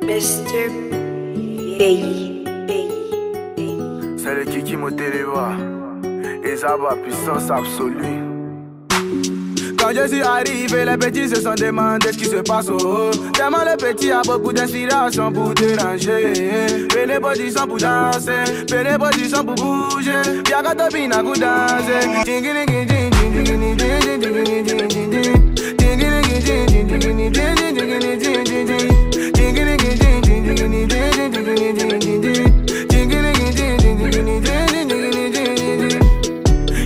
Mr. Bay. C'est le Kiki Moteleva. Les abats puissance absolue. Quand je suis arrivé, les petits se sont demandé ce qui se passe au haut. Tellement le petit a beaucoup d'inspiration pour déranger. Prenez position pour danser, prenez position pour bouger. Y'a qu'à topiner pour danser.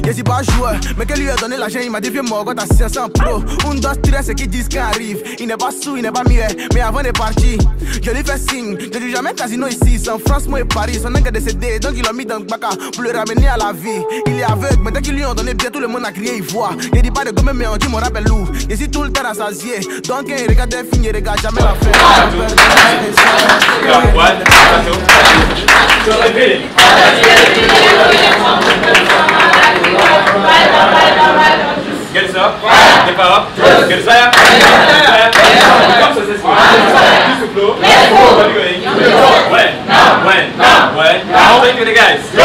Je suis pas joueur, mais qu'elle lui a donné l'argent, il m'a dit viens moi quand t'as 500 pro. Un, deux, trois, c'est qui disent qu'il arrive. Il n'est pas sous, il n'est pas muet, mais avant de partir, je lui fais signe. Je dis jamais casino ici, c'est en France, moi et Paris. Son est décédé, donc il l'a mis dans le bac pour le ramener à la vie. Il est aveugle, mais dès qu'ils lui ont donné bien, tout le monde a crié, il voit. Il dit pas de gomme, mais on dit mon rappel loup. Je suis tout le temps rassasié, donc il regarde des films, il regarde jamais la fin. Get ça, get pas, get ça, comme ça c'est ça. Plus souple, when, thank you the guys. Je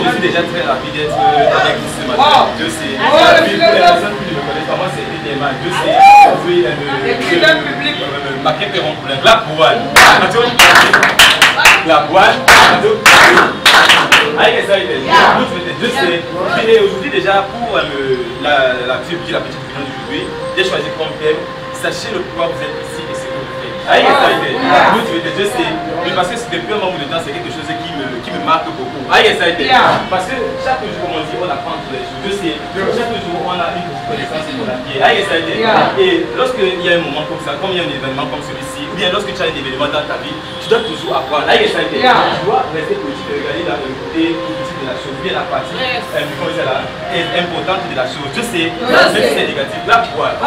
suis déjà très rapide d'être avec vous ce matin. Je sais, pour les personnes qui ne me connaissent pas, moi c'est Edema. Je sais, marqué Perron pour la boîte. La boîte. Avec ça, je sais. Et aujourd'hui déjà pour la petite réunion d'aujourd'hui, j'ai choisi comme thème, sachez le pourquoi vous êtes ici et ce que vous faites. Avec ça, je sais. Parce que depuis un moment de temps, c'est quelque chose qui me marque beaucoup. Avec ça, parce que chaque jour, comme on dit, on apprend tous les jours. Je sais. Chaque jour, on a une petite connaissance pour la vie. Avec ça, et lorsqu'il y a un moment comme ça, comme il y a un événement comme celui-ci, ou bien lorsque tu as un événement dans ta vie, tu dois toujours apprendre. Avec ça, tu dois rester positif et regarder dans le côté positif de la chose, bien la partie importante de la chose. Je sais, même si c'est négatif, là, pourquoi?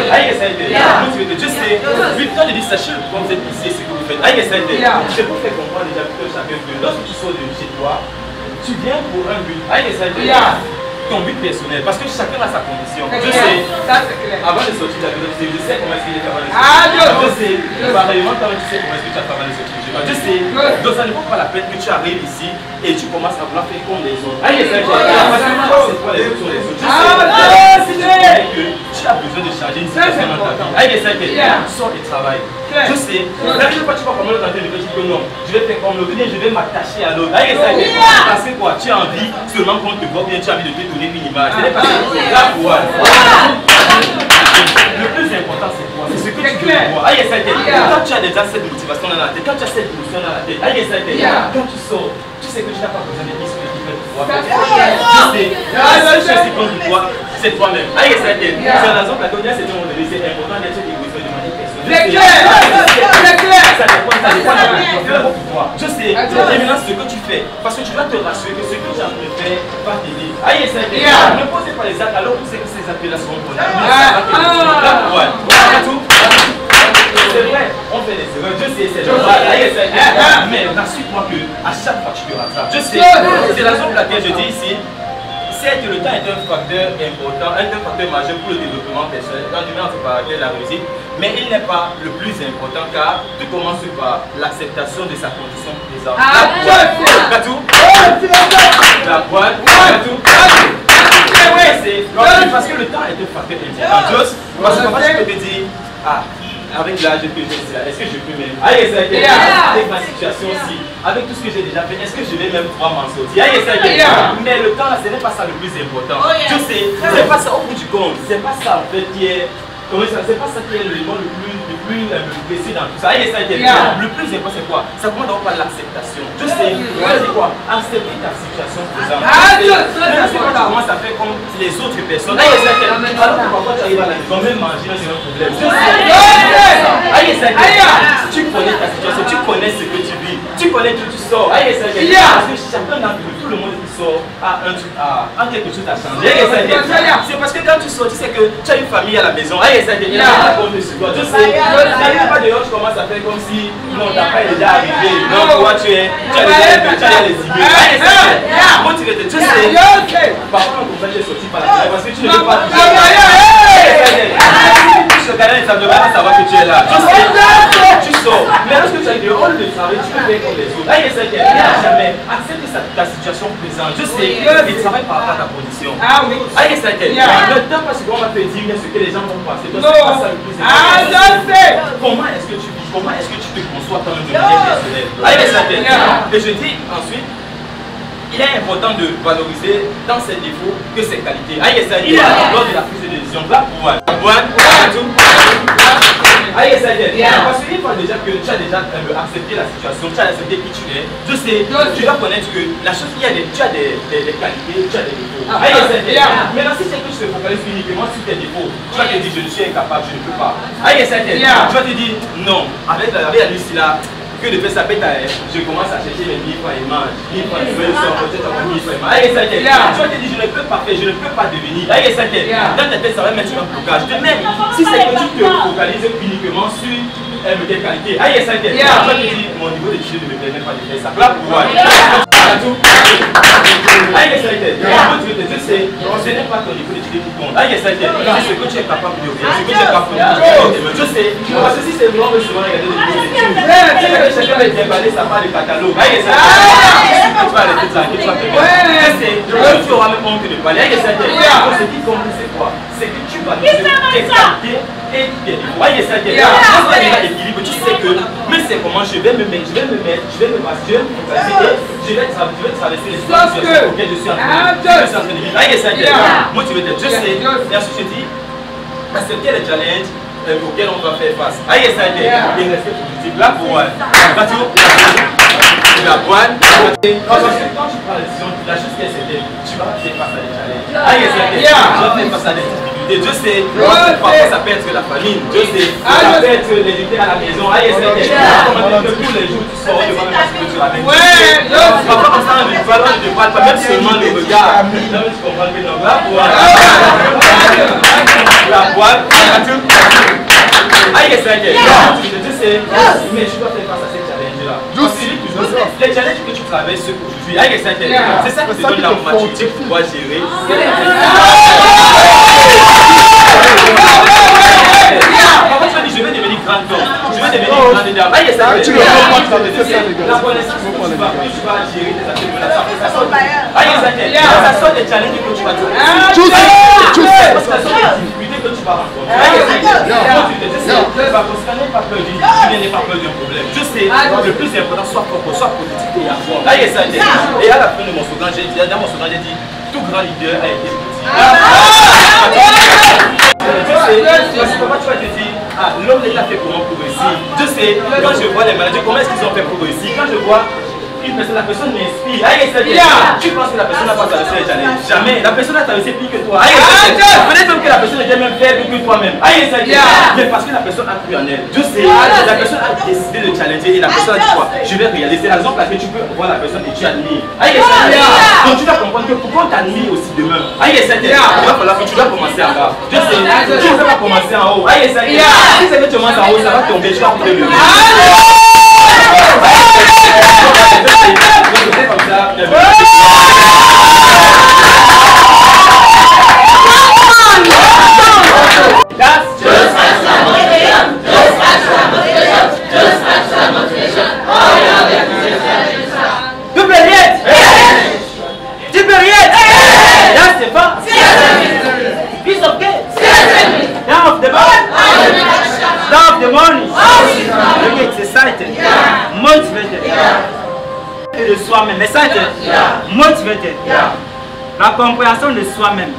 Avec ça, je sais, putain de dire, sachez pourquoi vous êtes ici, ce que vous faites. Avec ça, je peux faire comprendre déjà que chacun que lorsque tu sors de chez toi, tu viens pour un but. Avec ça, ton but personnel, parce que chacun a sa condition. Je sais, avant de sortir de la maison, je sais comment est-ce qu'il est capable de sortir. Je sais, pareillement, tu sais comment est-ce que tu as capable de sortir. Je sais, donc ça ne vaut pas la peine que tu arrives ici et tu commences à vouloir faire comme les autres. Allez, c'est quoi les autres sont les autres. Je sais que tu as besoin de changer une situation dans ta vie. Allez, c'est quoi, sors et travaille. Je sais, la chose pas tu vas comment l'autre de dire que non, je vais faire comme l'autre, je vais m'attacher à l'autre. Allez, c'est quoi, parce que quoi, tu as envie seulement qu'on te voit bien, tu as envie de te donner une image. Ce n'est pas la voix. Le plus important c'est quoi? C'est ce que tu veux voir. Allez, ça quand tu as déjà cette motivation dans la tête, quand tu as cette émotion dans la tête, allez, ça quand tu sors, tu sais que tu n'as pas besoin de dire ce que tu fais pour pouvoir faire. Tu sais, la seule chose qui compte pour toi, c'est toi-même. Allez, ça c'est la raison pour laquelle c'est important d'être égoïste de manière personnelle. C'est clair. Ça dépend de toi. Je sais, maintenant ce que tu fais, parce que tu dois te rassurer que ce que tu as fait va t'aider. Allez, ça ne posez pas les actes alors que tu sais que ces actes-là seront bons. C'est vrai, on fait des erreurs, je sais, c'est normal, mais rassure-moi qu'à chaque fois tu te rattrapes. Je sais, c'est la raison pour laquelle je dis ici, certes le temps est un facteur important, un facteur majeur pour le développement personnel, quand du moins on fait la réussite, mais il n'est pas le plus important car tout commence par l'acceptation de sa condition présente. La boîte, parce que le temps est un facteur important. Parce que moi je peux te dire, avec l'âge que j'ai, est-ce que je peux même avec ma situation aussi, avec tout ce que j'ai déjà fait, est-ce que je vais même pouvoir m'en sortir? Mais le temps là, ce n'est pas ça le plus important. Tu sais, c'est pas ça au bout du compte, c'est pas ça en fait qui est, c'est pas ça qui est l'élément le plus blessé dans tout ça. Le plus important c'est quoi? Ça commence d'abord par l'acceptation. Tu sais, c'est quoi? Accepter ta situation présente. C'est quand tu commences à faire comme les autres personnes. Alors que parfois tu arrives à la maison, même manger, c'est un problème. Tu connais ta situation, tu connais ce que tu vis, tu connais que tu sors. Parce que chacun d'entre nous, tout le monde qui sort, quelque chose a changé. C'est parce que quand tu sors, tu sais que tu as une famille à la maison. Je sais, tu n'arrives pas dehors, tu commences à faire comme si non, ta frère est déjà arrivé. Non, toi tu as déjà les immeubles. Moi tu sais, parfois on peut sortir par la télé parce que tu ne veux pas le canal, ça ne veut pas savoir que tu es là. Tu sors. Mais lorsque tu as eu le rôle de travail, tu peux faire comme les autres. Jamais accepte ta situation présente. Je sais, il travaille par rapport à ta position. Le temps parce qu'on va te dire ce que les gens vont penser. Comment est-ce que tu vis? Comment est-ce que tu te conçois quand même de manière personnelle? Et je dis ensuite, il est important de valoriser dans ses défauts que ses qualités. Lors de la prise de décision, là, parce qu'il faut déjà que tu as déjà accepté la situation, tu as accepté qui tu es. Je sais, tu dois connaître que la chose, tu as des qualités, tu as des défauts. Maintenant, si c'est que tu te focalises uniquement sur tes défauts, tu vas te dire je ne suis incapable, je ne peux pas. Tu vas te dire non, avec la Lucie là. Que de faire sa bête à elle, je commence à chercher mes 1000 francs et mange. 1000 francs et peut-être encore 1000 francs et mange. Tu vas te dire, je ne peux pas faire, je ne peux pas devenir. Dans ta tête, ça va mettre un blocage. De même, si c'est que tu te focalises uniquement sur tes qualités, tu vas te dire, mon niveau de chute ne me permet pas de faire ça. Là, pourquoi? Ce n'est pas ton niveau d'étudier qui compte. C'est ce que tu es capable de faire. Ce que tu es capable de faire. Je sais. Parce que si c'est vraiment souvent regarder les vidéos d'études, chacun va déballer sa part de catalogue. Tu vas arrêter ça. Tu auras même honte de parler. Ce qui compte, c'est quoi? C'est que tu vas tes qualités et tes défauts. Équilibre. Tu sais que, mais c'est comment je vais me mettre, je vais me passer, je vais traverser les situations auxquelles je suis en train de vivre. Moi, tu veux dire, je sais, et ensuite je dis, accepter les challenges auxquels on va faire face. Et rester positif. Là, pour moi, la boîte. Parce que quand tu prends la décision, la chose qui est certaine, tu vas faire face à des challenges. Tu vas faire face à des difficultés. Je sais, parfois ça peut être la famine. Je sais, ça peut être l'éduquer à la maison. Comment dire que tous les jours tu sors devant parce que tu ramènes. Parfois comme ça, on ne parle pas, même seulement le regard. Tu comprends que non, la boîte. Je sais, mais je dois faire face à ces challenges-là. Les challenges que tu traverses aujourd'hui, c'est ça qui te donne la maturité pour pouvoir gérer. Parfois tu vas dire je vais devenir grand homme, je vais devenir grande dame. La connaissance que tu vas gérer tes affaires, ça sort des challenges que tu vas traverser. Parce que ça sort des difficultés que tu vas rencontrer. N'aie pas peur d'un problème. Je sais, le plus important, soit propre, soit positif et à fond. Et à la fin de mon slogan, j'ai dit, tout grand leader a été petit. Parce que comment tu vas te dire, l'homme il a fait comment progresser. Je sais, quand je vois les maladies, comment est-ce qu'ils ont fait progresser. Quand je vois une personne, la personne m'inspire. Tu penses que la personne n'a pas traversé les challenges? Jamais. La personne a traversé plus que toi. Peut-être même que la personne était même faible que toi-même. Mais parce que la personne a cru en elle. Je sais, la personne a décidé de challenger et la personne a dit quoi? Je vais réaliser. La raison pour laquelle tu peux voir la personne et tu admires. Donc tu vas comprendre que pourquoi on t'admire aussi demain. Il va falloir que tu dois commencer en bas. Je sais, tu ne peux pas commencer en haut. Si c'est que tu commences en haut, ça va tomber. Tu vas couper le de soi-même, mais ça est motivé. La compréhension de soi-même.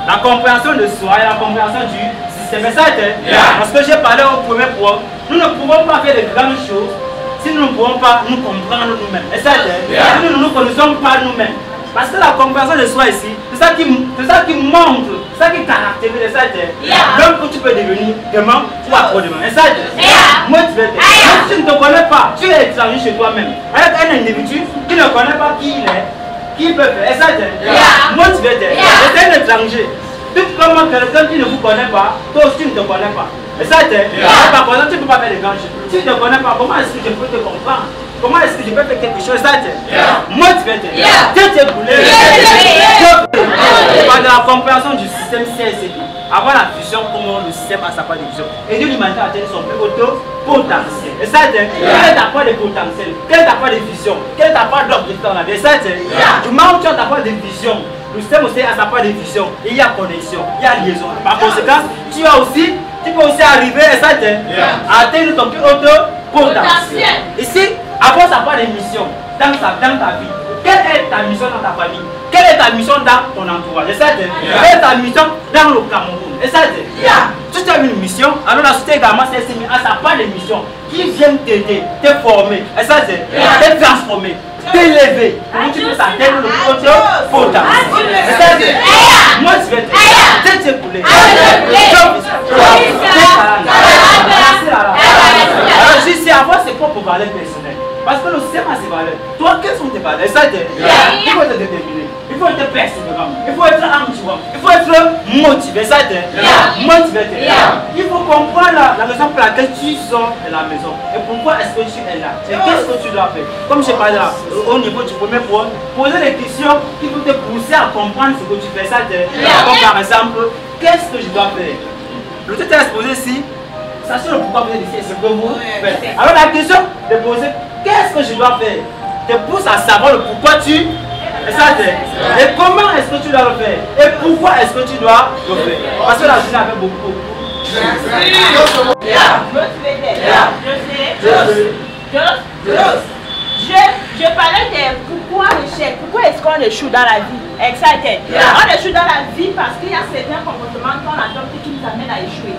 La compréhension de soi et la compréhension du système. Mais ça est parce que j'ai parlé au premier point. Nous ne pouvons pas faire de grandes choses si nous ne pouvons pas nous comprendre nous-mêmes. Et ça est nous ne nous connaissons pas nous-mêmes. Parce que la compréhension de soi ici, c'est ça qui montre ça qui caractérise ça, l'homme que tu peux devenir demain ou après-demain. Et ça, motivé. Si tu ne te connais pas, tu es étranger chez toi-même. Avec un individu qui ne connaît pas qui il est, qui peut faire. Et ça, motivé. C'est un étranger. Tout comme quelqu'un qui ne vous connaît pas, toi aussi tu ne te connais pas. Et ça, par contre, tu ne peux pas faire des grands choses. Si tu ne te connais pas, comment est-ce que je peux te comprendre? Comment est-ce que je peux faire quelque chose? Ça, motivé. Dieu t'est boulé. Par la compréhension du système CSD, avant la fusion, comment le système a sa part de fusion. Et Dieu l'humanité a tenu son potentiel. Et ça, quel est ta part de potentiel? Quelle est ta part de vision? Quelle est ta part d'objectif dans la vie? Et ça, du moment où tu as ta part de vision, le système aussi a sa part de vision. Et il y a connexion, il y a liaison. Par conséquent, tu peux aussi arriver à atteindre ton plus haut potentiel. Ici, avoir sa part de mission dans ta vie. Quelle est ta mission dans ta famille? Quelle est ta mission dans ton entourage? Et ça, quelle est ta mission dans le Cameroun? Et ça, si tu as une mission, alors la société également a sa part de mission qui vient t'aider, te former, et ça, te transformer, t'élever pour que tu puisses atteindre le potentiel. Et ça, moi, je vais te couler. Alors, je sais avoir ses propres valeurs personnelles. Parce que le système a ses valeurs. Toi, quelles sont tes valeurs? Ça, il faut être déterminé. Il faut être persévérant. Il faut être enthousiaste. Il faut être motivé. Ça, motivé. Il faut comprendre la raison pour laquelle tu sors de la maison. Et pourquoi est-ce que tu es là? Et qu'est-ce que tu dois faire? Comme je parlais là, au niveau du premier point, poser des questions qui vont te pousser à comprendre ce que tu fais. Ça, comme par exemple, qu'est-ce que je dois faire? Le texte est exposé ici. Sachez le pourquoi vous êtes ici et ce que vous faites. Alors la question de poser, qu'est-ce que je dois faire? Te pousse à savoir le pourquoi tu et ça et comment est-ce que tu dois le faire? Et pourquoi est-ce que tu dois le faire? Parce que la journée avait beaucoup. Je parlais de pourquoi l'échec, pourquoi est-ce qu'on échoue dans la vie. Exactement. On échoue dans la vie parce qu'il y a certains comportements qu'on adopte qui nous amènent à échouer.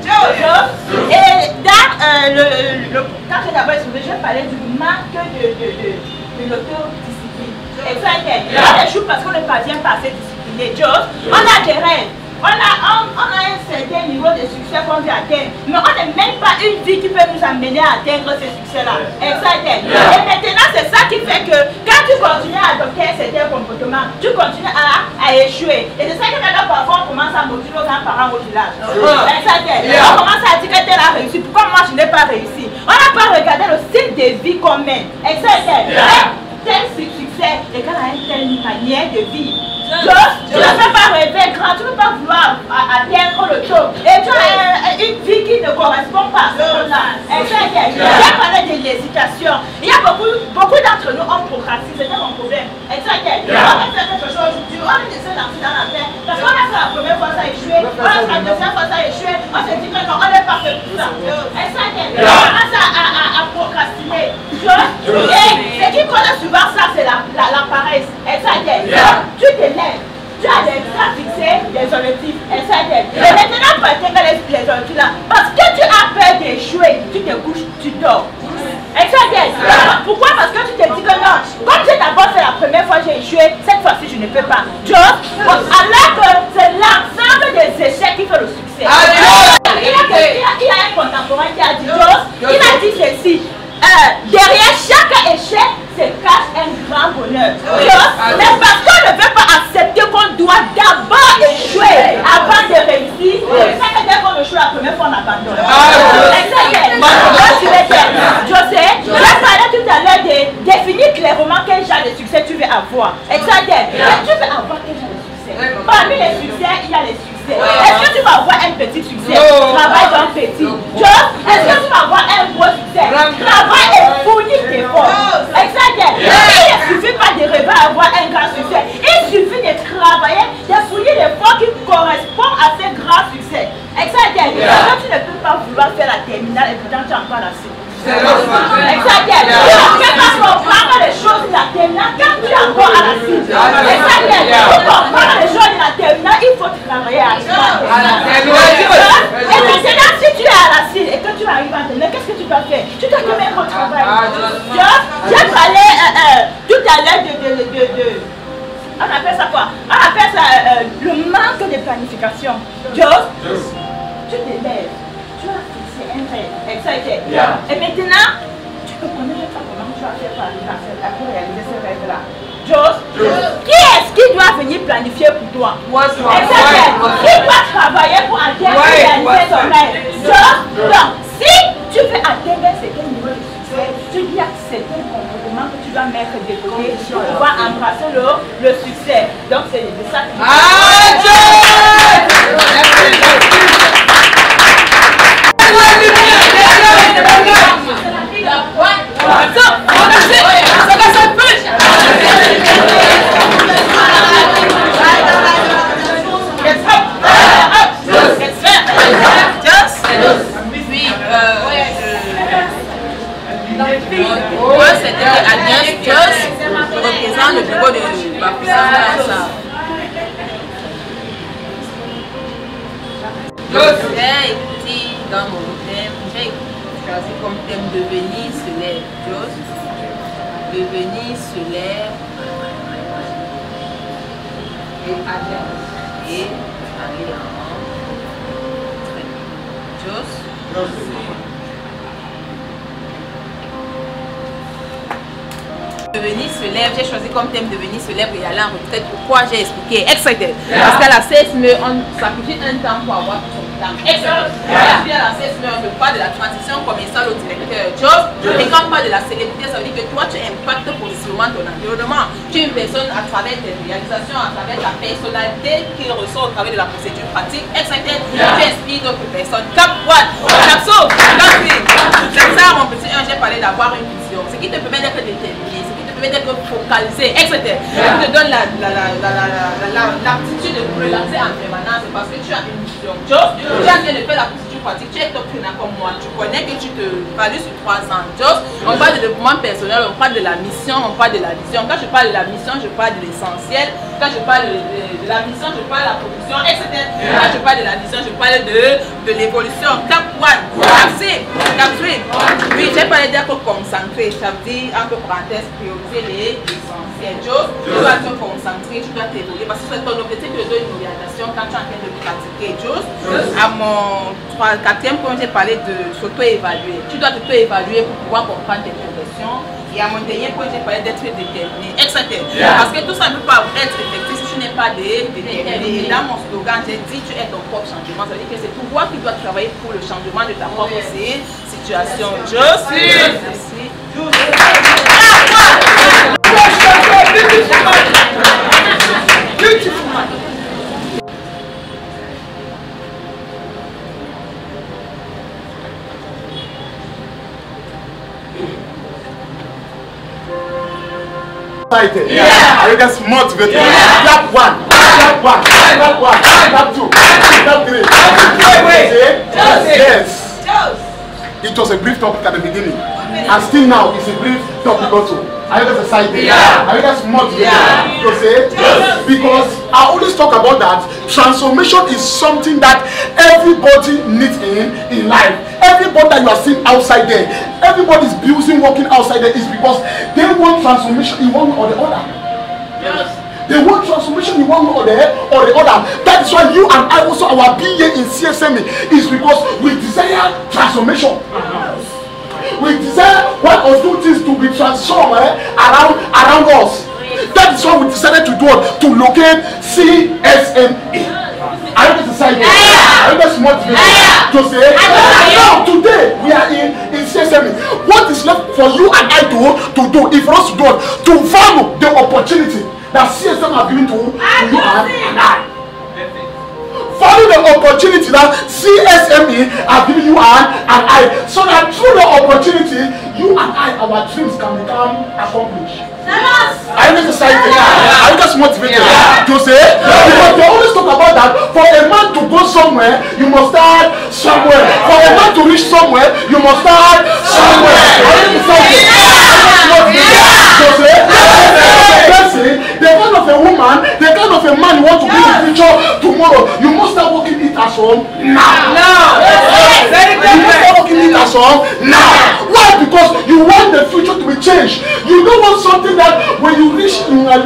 Et dans quand j'ai d'abord exposé, je parlais du manque de l'autodiscipline. Exactement. On échoue parce qu'on ne parvient pas à se discipliner. On a des rêves. On a un certain niveau de succès qu'on veut atteindre, mais on n'a même pas une vie qui peut nous amener à atteindre ce succès-là. Exactement. Et maintenant, c'est ça qui fait que quand tu continues à adopter certains comportements, tu continues à échouer. Et c'est ça que maintenant, parfois, on commence à motiver nos grands-parents au village. Exactement. On commence à dire que tel a réussi, pourquoi moi je n'ai pas réussi? On n'a pas regardé le style de vie qu'on mène. Exactement. Tel succès égale à une telle manière de vie. Tu ne peux pas rêver grand, tu ne peux pas vouloir atteindre le top. Et tu as une vie qui ne correspond pas à ce qu'on-là. Exactement. J'ai parlé de l'hésitation. Il y a beaucoup d'entre nous ont procrastiné, c'est mon problème. Exactement. On va faire quelque chose aujourd'hui, on est de se lancer dans la terre. Parce qu'on a fait la première fois, ça a échoué. On a fait la deuxième fois, ça a échoué. On se dit que non, on n'est pas fait pour ça. Exactement. On commence à procrastiner. Et ce qui connaît souvent ça, c'est la paresse. Exactement. Tu te lèves. Tu as des temps fixés, des objectifs, etc. Et maintenant, pour atteindre les objectifs là, parce que tu as peur d'échouer, tu te couches, tu dors. Exactement. Pourquoi? Parce que tu te dis que non, comme j'ai d'abord fait la première fois, j'ai échoué, cette fois-ci je ne peux pas. Alors que c'est l'ensemble des échecs qui fait le succès. Il y a un contemporain qui a dit, il a dit ceci. Derrière chaque échec se cache un grand bonheur. Mais parce qu'on ne veut pas accepter qu'on doit d'abord échouer avant de réussir, c'est que dès qu'on échoue la première fois, on abandonne. José, je parlais tout à l'heure de définir clairement quel genre de succès tu veux avoir. Exactement. Tu veux avoir quel genre de succès? Parmi les succès, il y a les succès. Est-ce que tu vas avoir un petit succès? Travaille dans petit. Est-ce que tu vas avoir un gros succès? Travaille et fournir tes efforts. Exactement. Il ne suffit pas de rêver à avoir un grand succès. Il suffit de travailler, de fournir l'effort qui correspond à ce grand succès. Exactement. Tu ne peux pas vouloir faire la terminale et pourtant tu as encore la suite. Exactement. Tu ne peux pas comprendre les choses de la terminale quand tu es encore à la suite. Exactement. Pour comprendre les choses de la terminale, il faut travailler à la et maintenant, si tu es à la cible et que tu arrives à terminer, qu'est-ce que tu dois faire? Tu dois te mettre au travail. J'ai parlé tout à l'heure de on appelle ça quoi? On appelle ça le manque de planification. Joe, tu te lèves, tu as fixé un rêve, excited. Et maintenant, tu ne connais pas comment tu vas faire pour réaliser ce rêve-là. Joe, qui est-ce qui doit venir planifier pour toi? Qui doit travailler pour réaliser ton rêve? Joe, donc, si tu veux atteindre certains niveaux de succès, tu dois certains comportements que tu dois mettre de côté pour pouvoir embrasser le succès. Donc, c'est de ça que représente le bureau de ma puissance. J'ai écouté dans mon thème, j'ai choisi comme thème devenir solaire. Devenir solaire et aller en Devenir solaire, j'ai choisi comme thème devenir solaire et aller en retraite. Pourquoi j'ai expliqué? Excited. Parce qu'à la CSME, on sacrifie un temps pour avoir son temps. Excited. À la CSME, on ne parle de la transition commerciale au directeur job. Et quand on parle de la célébrité, ça veut dire que toi, tu impactes positivement ton environnement. Tu es une personne à travers tes réalisations, à travers ta personnalité qui ressort au travers de la procédure pratique. Excited. Tu inspires d'autres personnes. Cap one. Cap so. Cap three. C'est ça, mon petit 1, j'ai parlé d'avoir une vision. Ce qui te permet d'être déterminé. D'être focalisé, etc. Ça te donne l'aptitude de relancer en permanence parce que tu as une mission. Tu as bien de faire la procédure pratique, tu es doctrinaire comme moi, tu connais que tu te values sur 3 ans. On parle de développement personnel, on parle de la mission, on parle de la vision. Quand je parle de la mission, je parle de l'essentiel. Quand je parle de la mission, je parle de la production, etc. Quand je parle de la vision, je parle de l'évolution. Cap 1, Cap 6, Cap 3. Oui, j'ai parlé d'être concentré, ça veut dire, entre parenthèses, prioriser l'essentiel. Tu dois te concentrer, tu dois t'évoluer parce que c'est ton objectif de donner une orientation quand tu es en train de pratiquer. À mon 4e point, j'ai parlé de s'auto-évaluer. Tu dois t'auto-évaluer pour pouvoir comprendre tes progressions. Et à mon dernier point, j'ai parlé d'être déterminé, etc. Parce que tout ça ne peut pas être effectif si tu n'es pas déterminé. Et dans mon slogan, j'ai dit tu es ton propre changement. Ça veut dire que c'est toi qui dois travailler pour le changement de ta propre situation. Merci. I guess motivated. Clap 1, clap 1, clap 1, clap 2, clap 3. Yes. It was a brief topic at the beginning, and still now it's a brief topic also. I guess excited. I guess motivated to say because I always talk about that transformation is something that everybody needs in life. Everybody that you are seeing outside there, everybody's busy working outside there is because they want transformation in one way or the other. They want transformation in one way or the other. That is why you and I also, our being in CSME is because we desire transformation. We desire one or two things to be transformed around us. That is why we decided to do it, to locate CSME. I want to say I want motivated to say now today we are in CSME. What is left for you and I to do, if for us to do it, to value the opportunity that CSM have given to you and I. Value the opportunity that CSME have given you and I, so that through the opportunity, you and I, our dreams can become accomplished. I want to say I just motivated to say because they always talk about that for a man to go somewhere, you must start somewhere. For a man to reach somewhere, you must start somewhere. I want to say the kind of a woman, the kind of a man you want to be in the future tomorrow, you must start working it as from now. You must start working it as of now. Why? Because you want the future to be changed. You don't want something that when you reach in your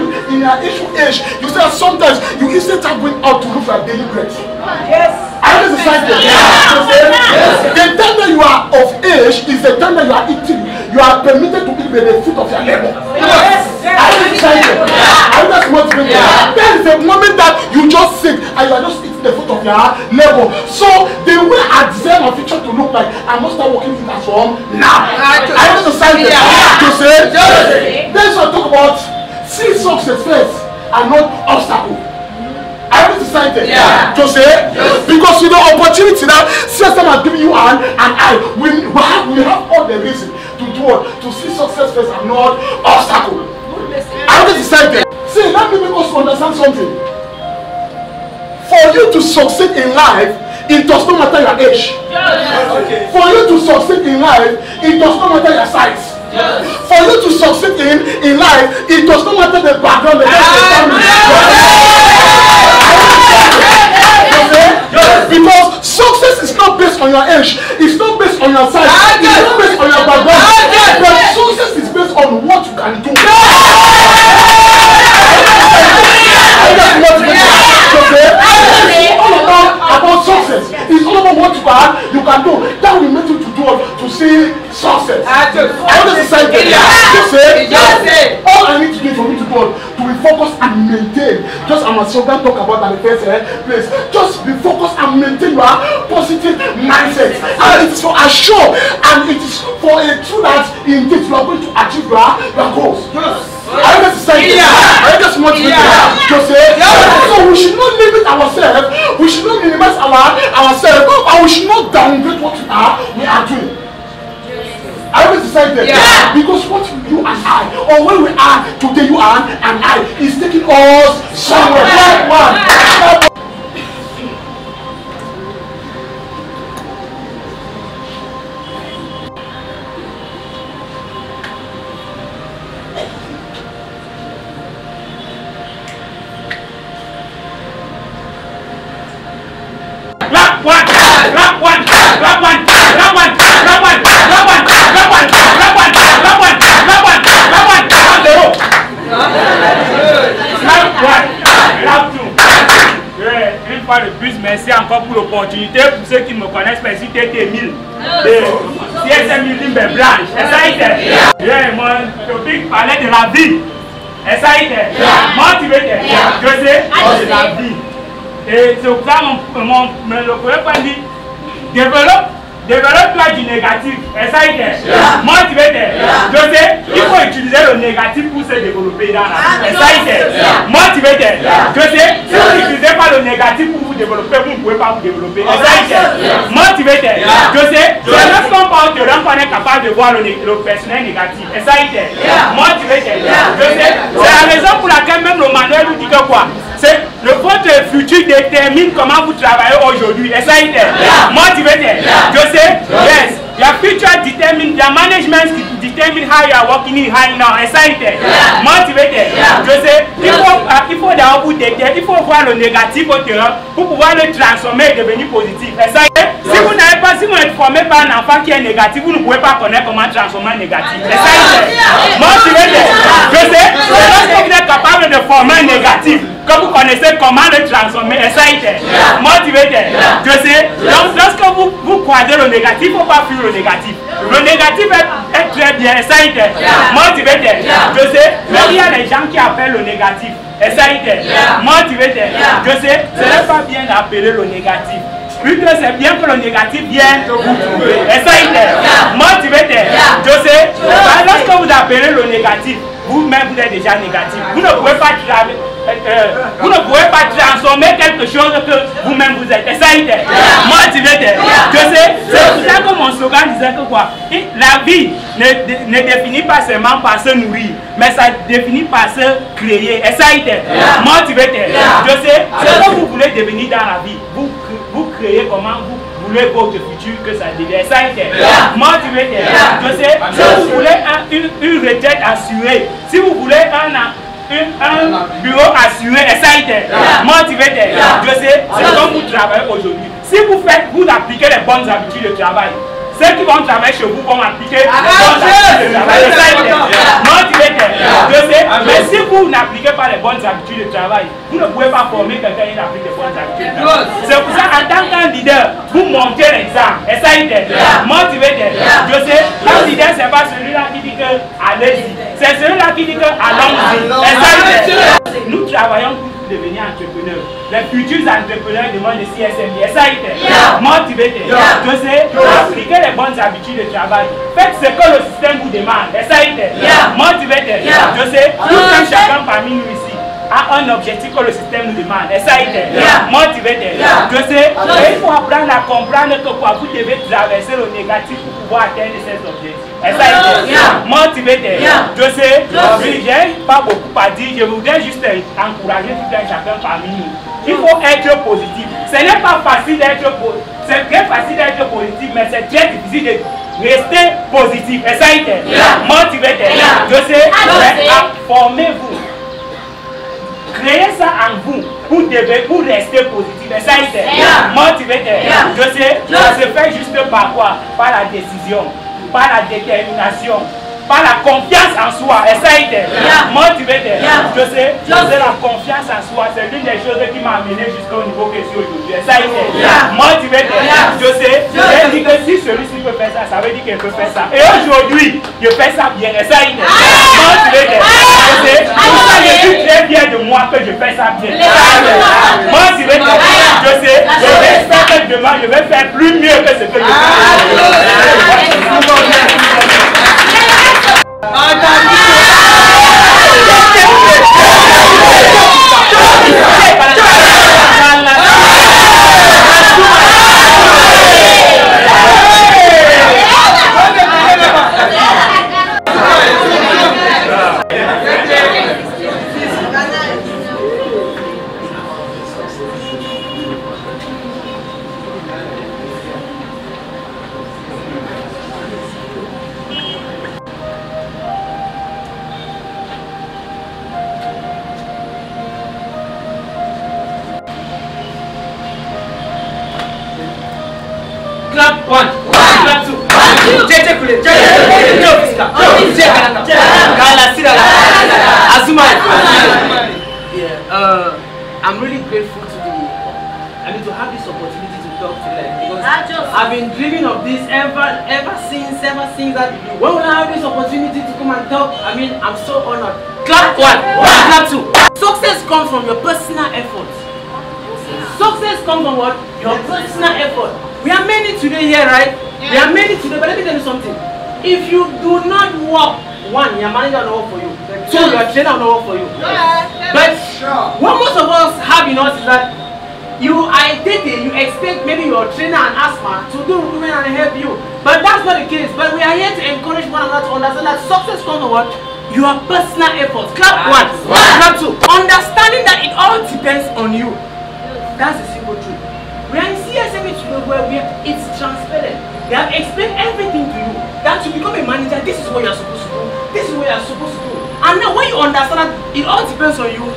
age, you say sometimes you instead of going out to look for daily bread. Yes. I was decided. The time that you are of age is the time that you are eating. You are permitted to eat the fruit of your labor. Yes. I was decided. I was motivated. There is a moment that you just sit and you are just eating the fruit of your labor. So the way I design my future to look like, I must start working it as from now. I was decided to say. Then so I talk about see success first and not obstacle. I already decided to say because you know opportunity now system has given you an eye. We have all the reason to do it, to see success first and not obstacle. I already decided. See, let me make us understand something. For you to succeed in life, it does not matter your age. For you to succeed in life, it does not matter your size. For you to succeed in life, it does not matter the background, the family. Because success is not based on your age, it's not based on your size, it's not based on your background, but success is based on what you can do. It's all about success. It's all about what you can do. That will make you to do to see success. I want to decide to say all I need to do for me to go to be focused and maintain. Just as my slogan talk about at the first place. Just be focused and maintain your positive mindset. And it is for assure and it is for a truth that indeed you are going to achieve your goals. I want to say I just want to say so we should not limit ourselves, we should not minimize ourselves, and we should not downgrade what we are doing. I always decided because what you and I, or where we are today, you and I, is taking us somewhere. De plus, merci encore pour l'opportunité. Pour ceux qui me connaissent, merci TT1000 de CSM Limbe Blanche. Et ça a été. Mon topic parlait de la vie. Et ça a été. Motivé de la vie. Et c'est pour ça que le premier point dit développe-toi du négatif. Et ça a été. Motivé il faut utiliser le négatif pour se développer dans la vie. Et ça a été. Motivé si vous n'utilisez pas le négatif pour vous développer, vous ne pouvez pas vous développer. Et ça a été. Motivé c'est lorsqu'on parle de l'homme qu'on est capable de voir le personnel négatif. Et ça a été. Motivé c'est la raison pour laquelle même le manuel nous dit que quoi? C'est votre futur détermine comment vous travaillez aujourd'hui. Et ça a été. Motivé yes, your future determines your management determine how you are working in high now. Excited, motivated. Il faut d'abord vous déterminer, il faut voir le négatif au terrain pour pouvoir le transformer et devenir positif. Excited. Si vous n'avez pas, si vous êtes formé par un enfant qui est négatif, vous ne pouvez pas connaître comment transformer un négatif. Excited, motivated. Lorsque vous êtes capable de former un négatif, que vous connaissez comment le transformer, excited, motivated. Donc lorsque vous croisez le négatif, il ne faut pas fuir le négatif. Le négatif est très bien, excited, motivated. Mais il y a des gens qui appellent le négatif, excited, motivated. Ce n'est pas bien d'appeler le négatif. Plutôt c'est bien que le négatif vienne vous trouver. Excited, motivated. Lorsque vous appelez le négatif, vous-même vous êtes déjà négatif. Vous ne pouvez pas transformer quelque chose que vous-même vous êtes. Excited, motivated. C'est pour ça que mon slogan disait que quoi? La vie ne définit pas seulement par se nourrir, mais ça définit par se créer. Excited, motivated. Ce que vous voulez devenir dans la vie, vous créez comment vous voulez votre futur que ça devienne. Ça a été motivé. Si vous voulez une retraite assurée, si vous voulez un bureau assuré, ça a été motivé. C'est comme vous travaillez aujourd'hui. si vous appliquez les bonnes habitudes de travail, ceux qui vont travailler chez vous vont appliquer les bonnes habitudes de travail. Motivated. Je sais, mais si vous n'appliquez pas les bonnes habitudes de travail, vous ne pouvez pas former quelqu'un qui applique les bonnes habitudes de travail. C'est pour ça qu'en tant qu'un leader, vous montez l'exemple. Excited. Motivated. Je sais, un leader, ce n'est pas celui-là qui dit que allez-y. C'est celui-là qui dit que allons-y. Excited. Nous travaillons pour devenir entrepreneurs. Les futurs entrepreneurs demandent de CSMD. Excited. Motivated. Je sais, appliquez les bonnes habitudes de travail. Faites ce que le système vous demande. Excited. Motivated. Je sais, tout un chacun parmi nous ici a un objectif que le système nous demande. Excited. Motivated. Je sais, il faut apprendre à comprendre que vous devez traverser le négatif pour pouvoir atteindre ces objectifs. Excited. Motivated. Je sais, je n'ai pas beaucoup à dire. Je voudrais juste encourager tout un chacun parmi nous. Il faut être positif. Ce n'est pas facile d'être positif. C'est très facile d'être positif, mais c'est très difficile de rester positif. Excited. Motivated. Je sais, formez-vous. Créez ça en vous pour rester positif. Excited. Motivated. Je sais, ça se fait juste par quoi? Par la décision, par la détermination, par la confiance en soi. Excited. Motivated. Je sais, la confiance en soi, c'est l'une des choses qui m'a amené jusqu'au niveau que je suis aujourd'hui. Excited. Motivated. Je sais, j'ai dit que si celui-ci peut faire ça, ça veut dire qu'il peut faire ça. Et aujourd'hui, je fais ça bien. Excited. Motivated. Je sais, je suis très bien de moi que je fais ça bien. Motivated. Je sais, j'espère que demain, je vais faire plus mieux que ce que je fais. Clap one, clap two, JJ Kule, Joe Fiska, Joe Kalana, Azuma. Yeah, I'm really grateful to to have this opportunity to talk to them because I've been dreaming of this ever since that when I have this opportunity to come and talk, I'm so honored. Clap one, clap two. Success comes from your personal efforts. Success comes from what? Your personal effort. We are many today here, right? Yeah. We are many today, but let me tell you something. If you do not work, one, your manager will not work for you. Two, your trainer will not work for you. But what most of us have in us is that you expect maybe your trainer and asthma to do recruitment and help you. But that's not the case. But we are here to encourage one another to understand that success comes from what? Your personal efforts. Clap one, clap two. Understanding that it all depends on you. That's the simple truth. We are in CSME today where it's transparent. They have explained everything to you. That to become a manager, this is what you are supposed to do. This is what you are supposed to do. And now when you understand that it all depends on you,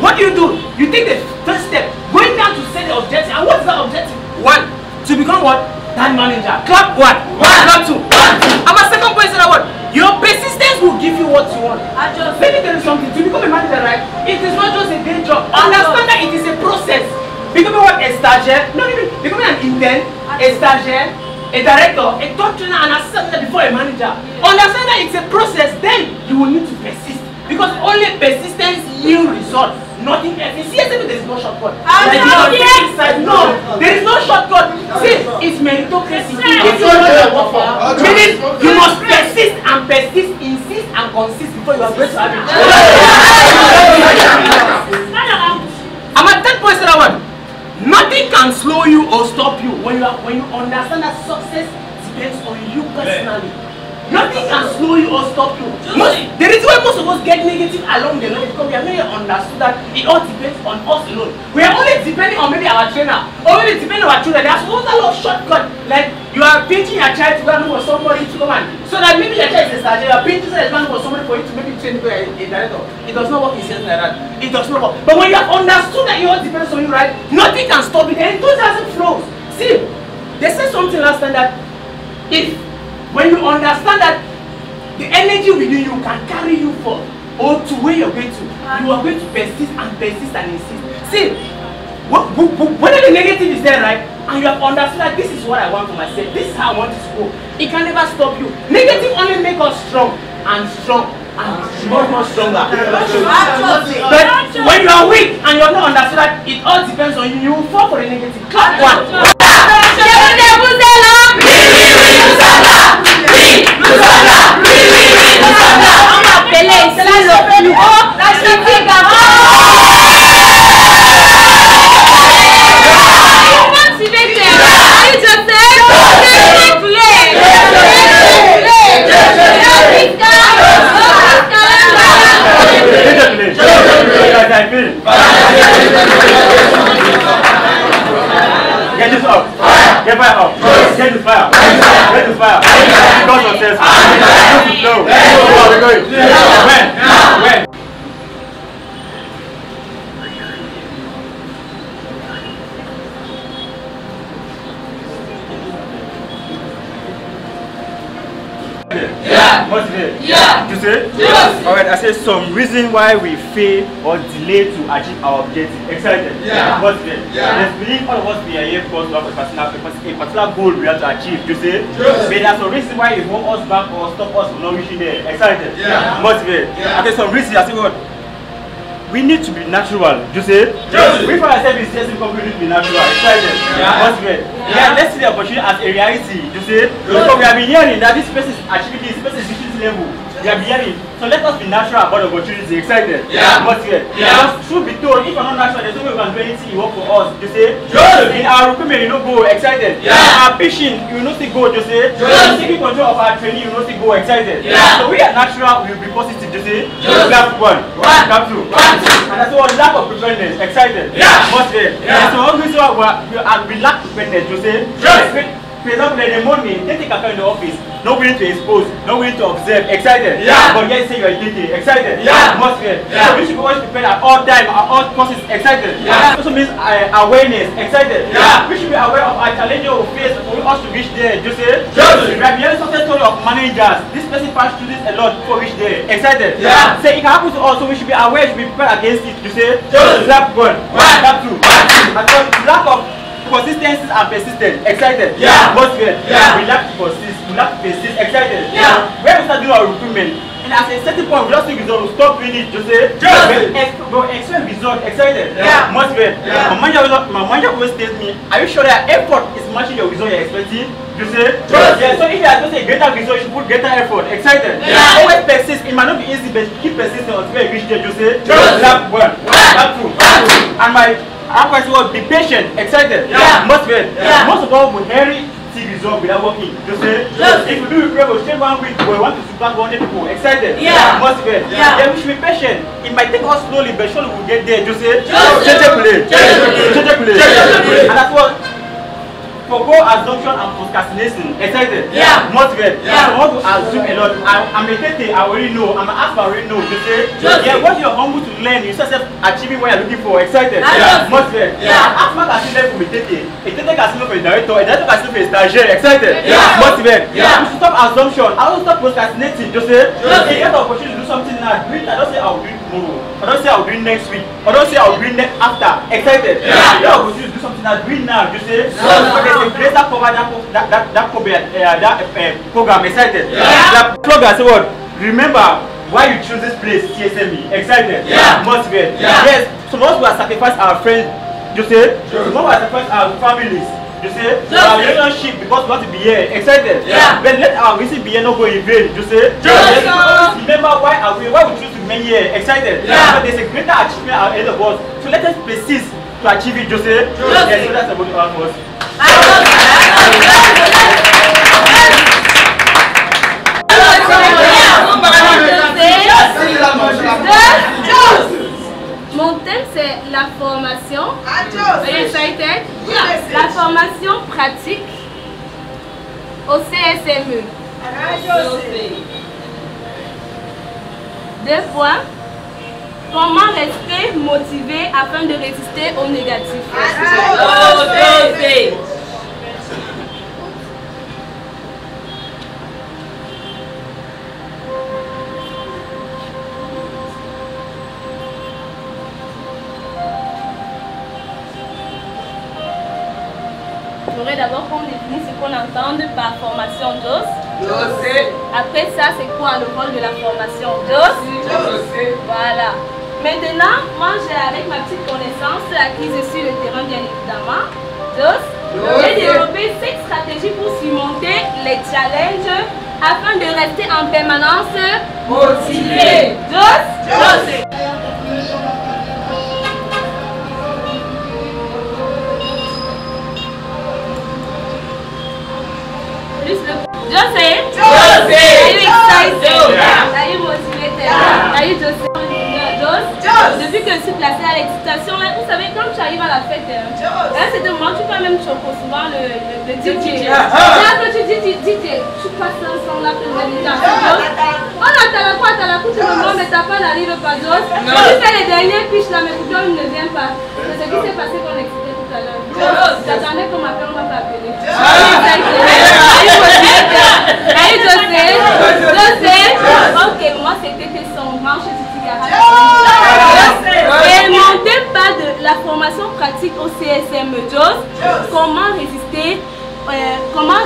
what do? You take the first step, going down to set the objective. And what is that objective? One, to become what? That manager. Clap one, clap two. And my second point is that what? Your persistence will give you what you want. Let me tell you something. To become a manager, right? It is not just a day job. Understand that it is a process. Becoming what? A stagiaire, not even becoming an intern, a stagiaire, a director, a top trainer, and assistant before a manager. Understand that it's a process, then you will need to persist. Because only persistence yields results. Nothing else. In CSM, there is no shortcut. No, there is no shortcut. See, it's meritocracy. Meaning you must persist and persist, insist and consist before you are going to have it. I'm at that point, one. Nothing can slow you or stop you when you understand that success depends on you personally. Nothing can slow you or stop you. The reason why most of us get negative along the line is because we have not understood that it all depends on us alone. We are only depending on maybe our trainer or maybe depending on our children. There's also a lot of shortcut. Like you are painting your child to go and look for somebody to come and so that maybe your child is a stagiaire, you are painting for somebody for you to maybe train to be a director. It does not work in sense like that. It does not work. But when you have understood that it all depends on you, right? Nothing can stop it. And enthusiasm flows. See, they said something last time that if when you understand that the energy within you can carry you for or to where you're going to, you are going to persist and insist. See, whether the negative is there, right, and you have understood that this is what I want for myself, this is how I want it to go, it can never stop you. Negative only make us strong and strong and more stronger. But when you are weak and you have not understood that it all depends on you, you will fall for the negative. Clap one. Get this up. Get fire up. Get this fire. Get this fire. Because of this. No. We're going. When? Motivate. Yeah. You say? Yes. Alright, I say some reason why we fail or delay to achieve our objective. Excited? Yeah. Motivate. Yeah. Let's believe all of us we are here because we have a particular goal we have to achieve. You say? Yes. But there's some reason why it hold us back or stop us from not reaching there. Excited? Yeah. Motivate. Yeah. Okay, some reason I say what? We need to be natural. You say? Yes. We for ourselves is just because we need to be natural. Excited? Yeah. Motivate. Yeah. Let's see the opportunity as a reality. You say? Because we have been hearing that this person is achieving this person is reaching this level. We have been hearing. So let us be natural about the opportunity. Excited? Yeah. Motivate. Yeah. Because truth be told, if we're not natural, there's no way we can do anything you work for us. You say? Yes. In our recruitment, you know go. Excited? Yeah. In our patient, you know still go. You say? Yes. Taking control of our training, you know still go. Excited? Yeah. So we are natural, we will be positive. You say? Yes. Clap one. Clap two. And that's what lack of preparedness. Excited? Yeah. Motivate. Yeah. So one reason why we lack preparedness. You say? Yes. For example, in the morning, they take a car in the office, not willing to expose, not willing to observe. Excited? Yeah. But yet say you are thinking. Excited? Yeah. Motivate. Yeah. So we should always prepare at all time, at all courses. Excited? Yeah. That also means awareness. Excited? Yeah. We should be aware of our challenges we face for us to reach there. You say? Yes. We have heard success story of managers. This person passed through this a lot before reach there. Excited? Yeah. Say it can happen to us, so we should be aware, we should be prepared against it. You say? Yes. Clap one. Clap two. And so lack of consistency and persistence. Excited? Yeah. Motivate. Yeah. We like to persist. We like to persist. Excited? Yeah. When we start doing our recruitment, and at a certain point we just see result, we stop doing it. You say? Yes. But expect result. Excited? Yeah. Motivate. Yeah. My manager always tells me, are you sure that effort is matching your result you're expecting? You say? Yes. Yeah. So if you are going to say greater result, you should put greater effort. Excited? Yeah. Always persist. It might not be easy, but keep persisting until you reach there. You say? Yes. Clap one. Clap two. And my I will be patient, excited, motivated. Yeah. Most of all, we hurry see result without working. You say, yes. If we do it, we will take 1 week, we want to supplant 100 people, excited, motivated. Yeah. We should be patient. It might take us slowly, but surely we'll get there. You say, change. And that's what. Forgo assumption and procrastination. Excited? Yeah. Motivated. Yeah. So I want to assume a lot. I'm meditating, I already know. I'm an expert, I already know. You say? Yeah, what you're humble to learn, you yourself achieving what you're looking for. Excited? Yeah. Motivated. Yeah. Asthma can still learn from meditating. A technical can still learn from a director can still learn from a stagiaire. Excited? Yeah. Motivated. Yeah. You should stop assumption. I will stop procrastinating. You say? If you get the opportunity to do something now, do it. I don't say I'll do it tomorrow. I don't say I'll do it next week. I don't say I'll do it next after. Excited? Yeah. If you have the opportunity to do something now, do it now. You say? A greater cover that program. Excited? That program say what? Remember why you choose this place, CSME. Excited? Motivated? Yes. Some of us will sacrifice our friends. You say? Some of us will sacrifice our families. You say? Our relationship because we want to be here. Excited? But let our visit be here not go in vain. You say? Remember why we choose to remain here. Excited? But there's a greater achievement ahead of us. So let us persist to achieve it. You say? Yes. So that's about the one for us. Mon thème c'est la formation. La formation pratique au CSME. 2 points. Comment rester motivé afin de résister au négatif? j'aurais d'abord qu'on définisse ce qu'on entend par formation DOS. Après ça, c'est quoi le rôle de la formation DOS? Voilà. Maintenant, moi, avec ma petite connaissance acquise sur le terrain, bien évidemment, DOS, j'ai développé 5 stratégies pour surmonter les challenges afin de rester en permanence motivé. DOS. Are you excited? Are you motivated? Are you depuis que je suis placée à l'excitation, vous savez, quand tu arrives à la fête, c'est de moi, tu fais même choco souvent le DJ. Là, quand tu dis DJ, tu passes un son là, on attend la quoi, tu me demandes, mais ta femme n'arrive pas d'os. Tu fais les derniers pitchs là, mais pourquoi il ne vient pas? C'est ce qui s'est passé quand on excitait tout à l'heure. J'attendais qu'on m'appelle, on va t'appeler. Ok, moi c'était son manche de cigarette. Et mon débat de la formation pratique au CSME JOS, comment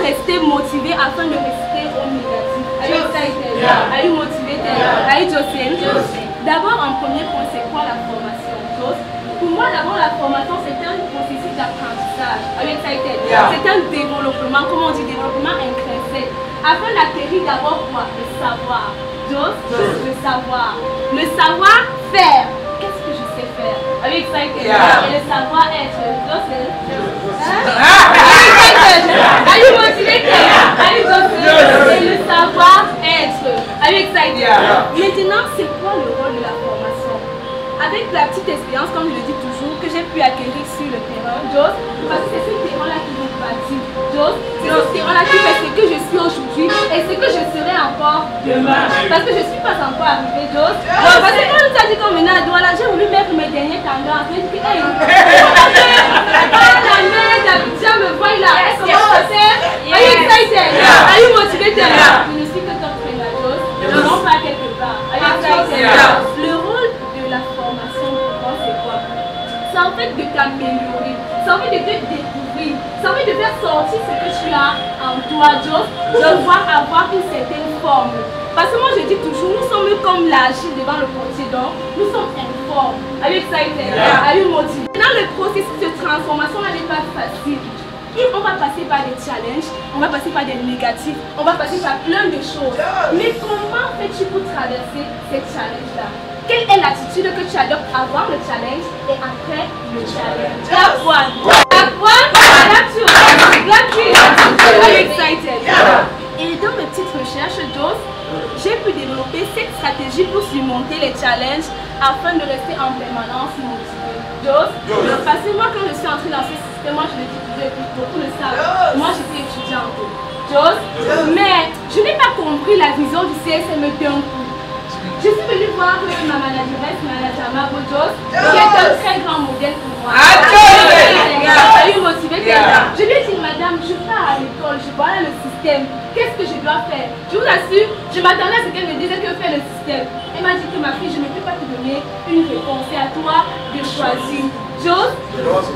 rester motivé afin de résister au négatif. Are you excited? Are you motivated? Are you JOS? D'abord, en premier point, c'est quoi la formation JOS? Pour moi, d'abord, la formation, c'est un processus d'apprentissage. Are you excited? C'est un développement, comment on dit, développement intrinsèque. Afin d'acquérir d'abord quoi? Le savoir. JOS, le savoir. Le savoir-faire. Qu'est-ce que je sais faire? Are you excited? Et le savoir-être. JOS, are you motivated? Are you JOS? Et le savoir-être. Are you excited? Maintenant, c'est quoi le rôle de la formation? Avec la petite expérience, comme je le dis toujours, que j'ai pu acquérir sur le terrain, JOS, parce que c'est ce terrain-là qui nous bâtit. JOS, c'est ce terrain-là qui fait ce que je suis aujourd'hui et ce que je serai encore demain. Parce que je ne suis pas encore arrivée, JOS. Parce que quand on nous a dit qu'on venait à Douala, j'ai voulu mettre mes derniers tendances. J'ai dit, hey, la mère d'Abidjan me voit là. Comment ça fait? Are you excited? Are you motivated? Je ne suis que top friend à JOS. Je n'en pas quelque part. Are you excited? Le rôle de la formation, pour moi, c'est quoi? C'est en fait de t'améliorer. C'est en fait de te découvrir. C'est en fait de faire sortir ce que tu as en toi, JOS, de voir avoir une certaine forme. Parce que moi je dis toujours, nous sommes comme l'argile devant le potier, donc nous sommes informes. Are you excited? Are you motivated? Dans le processus de transformation, là n'est pas facile. On va passer par des challenges, on va passer par des négatifs, on va passer par plein de choses. Mais comment fais-tu pour traverser ces challenges-là? Quelle est l'attitude que tu adoptes avant le challenge et après le challenge? La one, are you excited? Et dans mes petites recherches JOS, j'ai pu développer 7 stratégies pour surmonter les challenges afin de rester en permanence motivé. JOS, parce que moi quand je suis entrée dans ce système, moi je l'ai dit, beaucoup le savent, moi j'étais étudiante. JOS, mais je n'ai pas compris la vision du CSME d'un coup. Je suis venue voir ma manageresse, Madame JOS, qui est un très grand modèle pour moi. Elle est motivée. Je lui ai dit, madame, je pars à l'école, je vois le système. Qu'est-ce que je dois faire? Je vous assure, je m'attendais à ce qu'elle me dise que fait le système. Elle m'a dit que ma fille, je ne peux pas te donner une réponse. C'est à toi de choisir. JOS,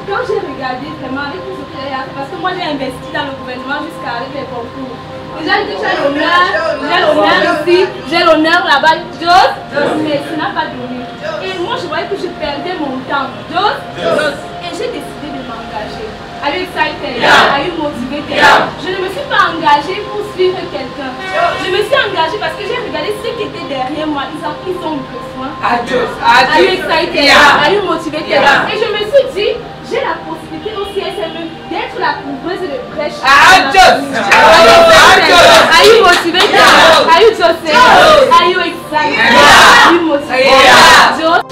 quand j'ai regardé vraiment avec tout ce qu'elle a fait, parce que moi j'ai investi dans le gouvernement jusqu'à avec les concours. Déjà, j'ai l'honneur ici, j'ai l'honneur là-bas, JOS, mais ça n'a pas donné. Et moi, je voyais que je perdais mon temps, JOS, et j'ai décidé de m'engager. Are you excited? Are you motivated? Je ne me suis pas engagée pour suivre quelqu'un. Je me suis engagée parce que j'ai regardé ceux qui étaient derrière moi, ils ont besoin. Are you excited? Are you motivated? Et je me suis dit, j'ai la possibilité au CSME d'être la couvreuse de brèche. Are you motivated? Are you excited? Are you excited? Are you motivated?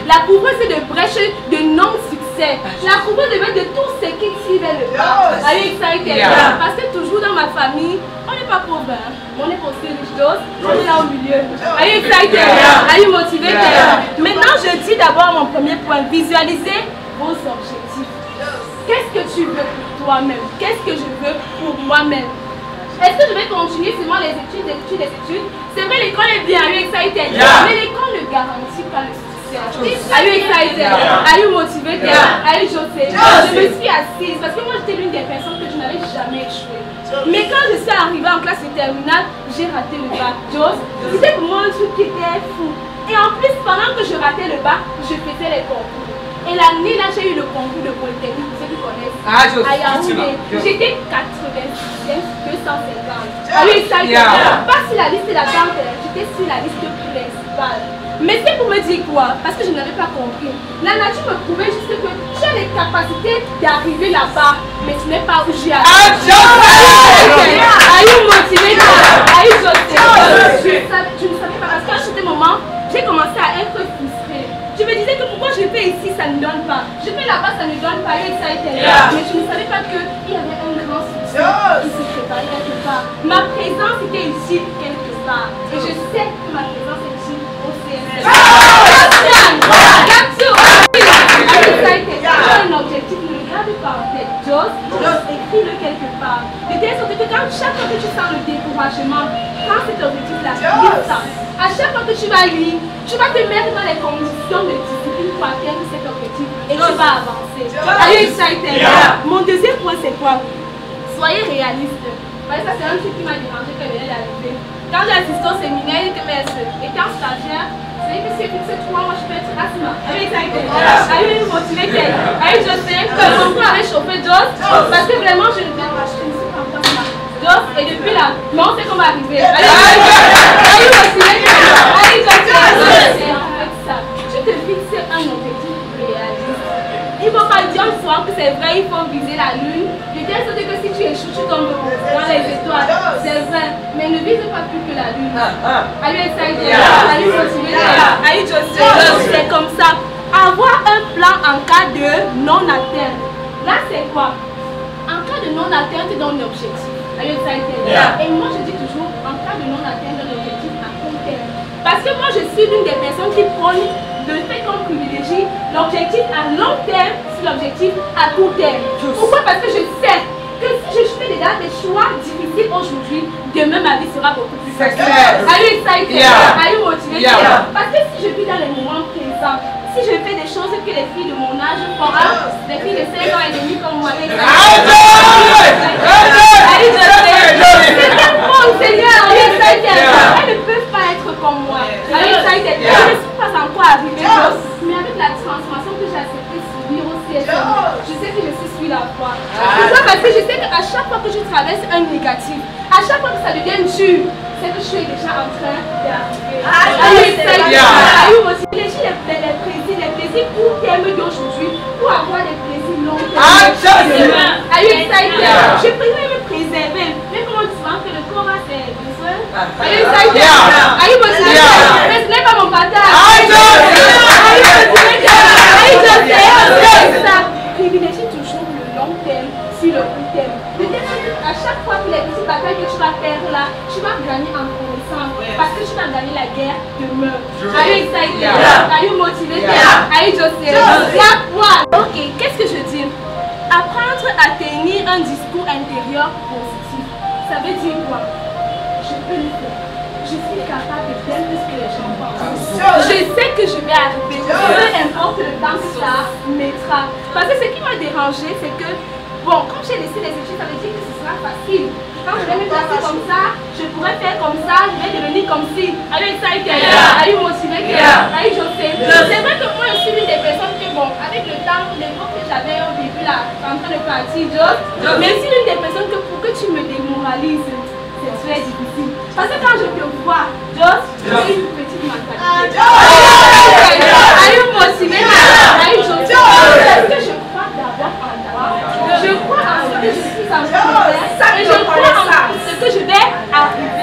La couvreuse de brèche de non-succès. La couvreuse de tout ce qui tire le bas. Are you excited? Parce que toujours dans ma famille, on n'est pas pauvre, hein? On est aussi riche d'os, on est là au milieu. Are you excited? Are you motivated? Maintenant, je dis d'abord mon premier point, visualiser vos objectifs. Qu'est-ce que tu veux pour toi-même? Qu'est-ce que je veux pour moi-même? Est-ce que je vais continuer seulement les études? C'est vrai, l'école est bien, are you excited? Mais l'école ne garantit pas le succès. Are you excited? Are you motivated? Are you JOS? Je me suis assise parce que moi j'étais l'une des personnes Mais quand je suis arrivée en classe de terminale, j'ai raté le bac. C'était pour moi un truc qui était fou. Et en plus, pendant que je ratais le bac, je faisais les concours. Et l'année là, j'ai eu le concours de Polytechnique, ceux qui connaissent. À Yaoundé. J'étais 86e, 250. Ah oui, ça y est. Pas sur la liste d'attente, j'étais sur la liste principale. Mais c'est pour me dire quoi? Parce que je n'avais pas compris. La nature me prouvait juste que j'ai les capacités d'arriver là-bas, mais ce n'est pas où j'y arrive. Aïe, motivé, aïe, je ne savais pas. Parce qu'à ce moment, j'ai commencé à être frustrée. Je me disais que pourquoi je fais ici, ça ne donne pas. Je fais là-bas, ça ne donne pas. Mais je ne savais pas qu'il y avait un grand succès qui se préparait quelque part. Ma présence était ici quelque part. Et je sais que ma présence est ici au CNS. Un objectif, ne le garde pas en tête. Écris-le quelque part. De telle sorte que quand chaque fois que tu sens le découragement, prends cet objectif-là, lis-ça. À chaque fois que tu vas lire, tu vas te mettre dans les conditions de discipline pour atteindre cet objectif et tu vas avancer. Allez, mon deuxième point, c'est quoi? Soyez réaliste. Ça, c'est un truc qui m'a dérangé quand je venais d'arriver. Quand j'ai assisté au séminaire, il était en stagiaire. C'est que c'est 3 mois, je peux être asthma. Allez, allez, motivé. Allez, je sais que mon cours avait chauffé Joss parce que vraiment, je ne suis pas encore asthma. Et depuis là, mais on sait qu'on va arriver. Allez, motivé. Allez, je sais. Ça. Tu te fixes un objectif réaliste. Il ne faut pas dire une fois que c'est vrai, il faut viser la lune. De telle sorte que si tu échoues, tu tombes dans les étoiles. C'est vrai, mais ne vise pas plus que la lune. Allez, essaye. Allez, motivé. Allez, je sais. C'est comme ça. Avoir un plan en cas de non-atteinte. Là, c'est quoi? En cas de non-atteinte d'un objectif. Allez, essaye. Et moi, je dis toujours, en cas de non-atteinte d'un objectif à court terme. Parce que moi, je suis l'une des personnes qui prône le fait qu'on privilégie l'objectif à long terme sur l'objectif à court terme. Pourquoi? Parce que je sais que si je fais déjà des choix difficiles aujourd'hui, demain ma vie sera beaucoup plus facile. Allez, allez, motivé. Parce que si je vis dans les moments présents, si je fais des choses que les filles de mon âge font, les filles de 5 ans et demi comme moi, allez, Seigneur, elles ne peuvent pas être comme moi. Allez, je ne suis pas encore arrivée, mais avec la transformation que j'ai acceptée subir au CSM, je sais que je suis sur la voie. Pourquoi? Parce que je sais qu'à chaque fois que je traverse un négatif, à chaque fois que ça devient dur, c'est que je suis déjà en train d'arriver. Allez, motiver les plaisirs court terme d'aujourd'hui pour avoir des plaisirs long terme. Allez, je préfère me préserver. Mais comment tu sens que le corps a ses besoins? Allez, motiver. Mais ce n'est pas mon partage. Privilégie toujours le long terme sur le court terme. À chaque fois que les petites batailles que tu vas faire là, tu vas gagner en connaissance. Parce que tu vas gagner la guerre demain. Allez, allez, motivé. Allez, José. Ok, qu'est-ce que je dis? Apprendre à tenir un discours intérieur positif. Ça veut dire quoi? Je peux le faire. Je suis capable de faire ce que les gens pensent. Je sais que je vais arriver. Peu importe le temps que ça mettra. Parce que ce qui m'a dérangé, c'est que, bon, quand j'ai laissé les études, ça veut dire que ce sera facile. Quand je vais me placer comme ça, je pourrais faire comme ça, je vais devenir comme si. Allez, ça a été là. Allez, motivé. Allez, je sais. C'est vrai que moi, je suis une des personnes que, bon, avec le temps, les mots que j'avais au début là, en train de partir, mais c'est une des personnes que pour que tu me démoralises, c'est très difficile. Parce que quand je te vois, j'ai une petite mentalité. Allez, motivé. Allez, je sais. Parce que je crois d'abord en toi. Je crois en ce que je suis en train de faire. Et je crois en ce que je vais arriver.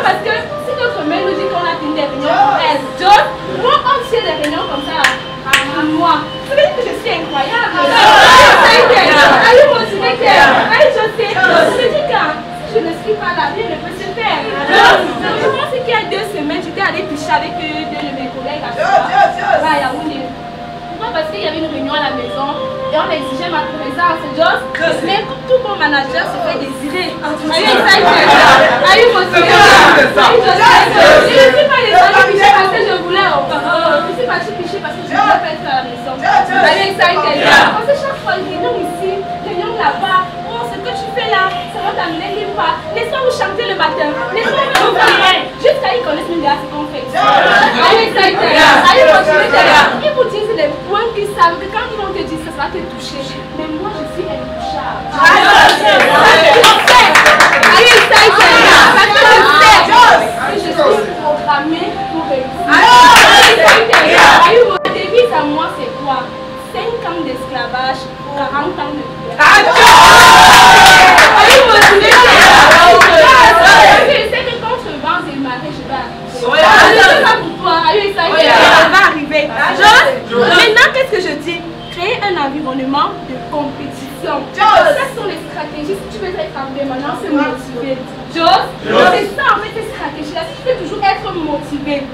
Parce que si notre mère nous dit qu'on a fini des réunions pour elle, moi, on tient des réunions comme ça à moi. Ça veut dire que je suis incroyable. Allez, motivé. Allez, je sais. Ça veut dire que je ne suis pas là, rien ne peut se faire. Je pense qu'il y a 2 semaines, j'étais allée picher avec 2 de mes collègues à Yaoundé. Pourquoi? Parce qu'il y avait une réunion à la maison et on exigeait ma présence. Mais comme tout bon manager se fait désirer. Allez, motivé. Je ne suis pas allée picher parce que je voulais. Je suis partie picher parce que je voulais faire ça à la maison. Allez, parce que chaque fois, réunion ici, réunion là-bas, ce que tu fais là, ça pas. Laisse-moi vous chanter le matin. Laisse-moi vous faire. Jusqu'à ils connaissent même déjà ce qu'on fait. Allez, ça y est. Allez, continuez derrière. Ils vous disent les points qu'ils savent que quand ils vont te dire, ça va te toucher. Mais moi, je suis intouchable. Allez, ça y est. Parce que je sais que je suis programmée pour réussir. Allez, votre devise à moi, c'est quoi? 5 ans d'esclavage, 40 ans de guerre. Je sais que contre le vent et le marais, je vais arriver. Je sais pas pour toi. Ça va arriver. Maintenant, qu'est-ce que je dis? Créer un environnement de compétition. Quelles sont les stratégies? Si tu veux être en permanence motivé, c'est ça en fait ces stratégies-là. Si tu veux toujours être motivé,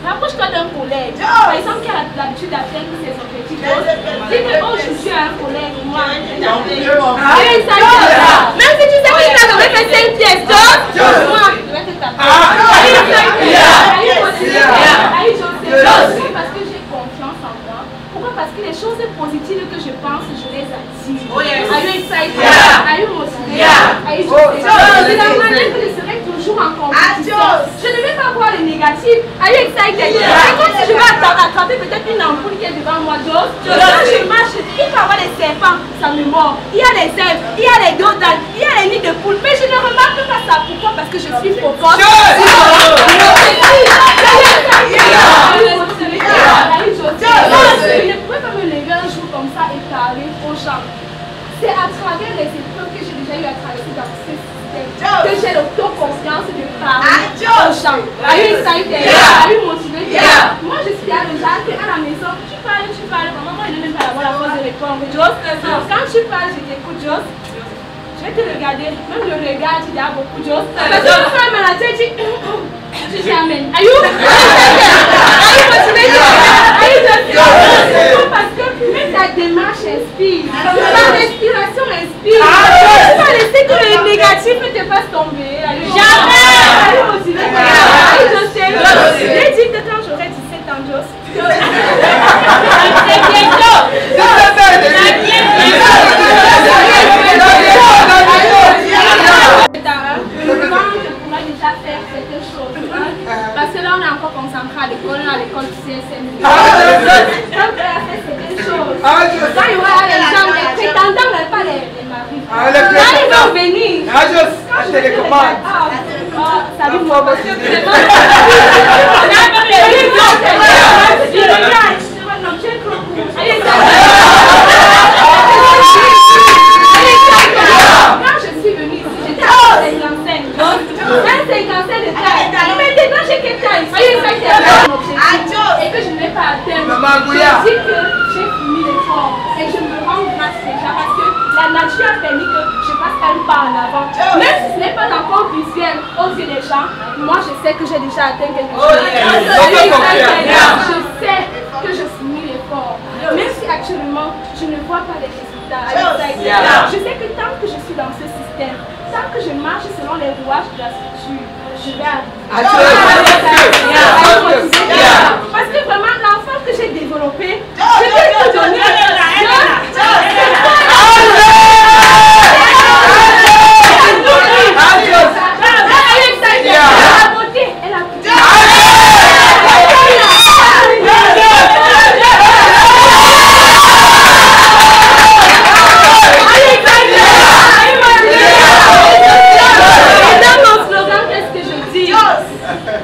rapproche-toi d'un collègue. Par exemple, qui a l'habitude d'atteindre ses objectifs. Dis que aujourd'hui je suis un collègue, moi. Même si tu sais que tu as fait 5 pièces, moi, je vais te taper. Parce que j'ai confiance en moi. Pourquoi? Parce que les choses positives que je pense, je les attire. Are you excited? Are you motivé? C'est la manière que je serai toujours en compétition. Je ne vais pas voir les négatifs. Are you excited? C'est comme si je vais attraper peut-être une ampoule qui est devant moi. Quand je marche, il peut y avoir des serpents, ça me mord. Il y a des zèbres, il y a des dodans, il y a les nids de poules. Mais je ne remarque pas ça. Pourquoi? Parce que je suis focus. Je ne pourrais pas me lever un jour comme ça et parler aux gens. C'est à travers les épreuves que j'ai déjà eu à traverser dans ce système que j'ai l'autoconfiance de parler aux gens. Are you excited? Are you motivé? Moi, je suis là déjà qu'à la maison, tu parles, maman, il ne même pas avoir la pause de répondre. Quand tu parles, je t'écoute, Jos. Je vais te regarder, même le regard, tu dis à beaucoup de choses. Parce que tu fais mal à la tête, tu dis amen. Are you motivé? Parce que même ta démarche inspire. Ta respiration inspire. Tu vas laisser que le négatif ne te fasse tomber. Jamais. Are you motivé? J'ai dit que quand j'aurai 17 ans, Jos. C'est bientôt. Je pourrais déjà faire quelque chose. Parce que là, on est encore concentré à l'école, du CSM. Quand on a fait quelque chose, quand il y aura les gens, les prétendants, mais pas les maris. Quand ils vont venir, quand je les commande. Salut, moi, monsieur. Quand je suis venue ici, j'étais à 55. 55 de taille. Mais maintenant j'ai quelle taille? Et que je n'ai pas atteint. Je dis que j'ai fini l'effort et je me rends grâce déjà parce que la nature a permis que je passe un pas en avant. Même si ce n'est pas encore visuel aux yeux des gens, moi je sais que j'ai déjà atteint quelque chose. Je sais que je finis l'effort. Même si actuellement je ne vois pas les résultats. Je sais que tant que je suis dans ce système, tant que je marche selon les rouages de la structure, je vais arriver. Parce que vraiment, l'enfant que j'ai développé, je vais te donner. La beauté et la beauté.